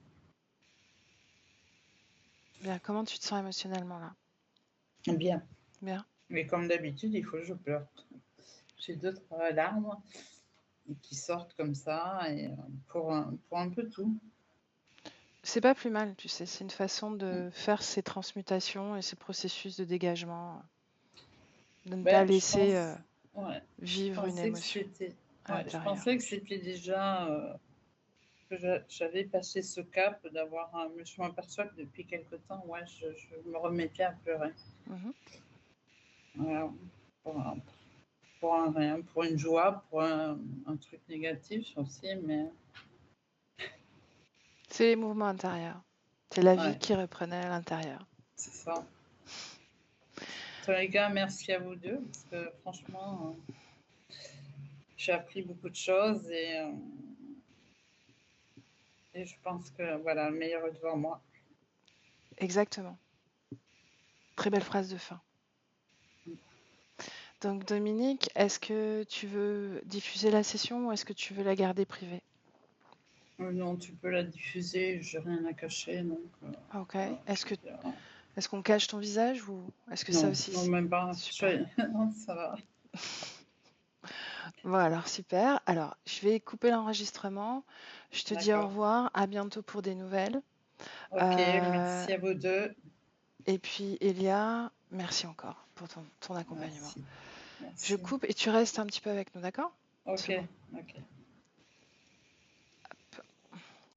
Bien, comment tu te sens émotionnellement là? Bien. Bien. Mais comme d'habitude, il faut que je pleure. J'ai 2-3 larmes qui sortent comme ça et pour un peu tout. C'est pas plus mal, tu sais, c'est une façon de faire ces transmutations et ces processus de dégagement, de ne pas laisser vivre une émotion. Je pensais que c'était déjà que j'avais passé ce cap d'avoir je m'aperçois que depuis quelque temps, je me remettais à pleurer. Voilà. Pour un rien, pour une joie, pour un truc négatif aussi, mais c'est les mouvements intérieurs. C'est la vie qui reprenait à l'intérieur. c'est ça. En tous les cas, merci à vous deux, parce que franchement, j'ai appris beaucoup de choses et je pense que voilà, le meilleur est devant moi. Exactement. Très belle phrase de fin. Donc Dominique, est-ce que tu veux diffuser la session ou est-ce que tu veux la garder privée? Non, tu peux la diffuser, j'ai rien à cacher. Donc, ok. Est-ce qu'on cache ton visage ou est-ce que non, ça aussi? Non, même pas. Non, ça va. Bon, alors super. Alors, je vais couper l'enregistrement. Je te dis au revoir. À bientôt pour des nouvelles. Ok, merci à vous deux. Et puis, Elia, merci encore pour ton accompagnement. Merci. Je coupe et tu restes un petit peu avec nous, d'accord? Ok, ok.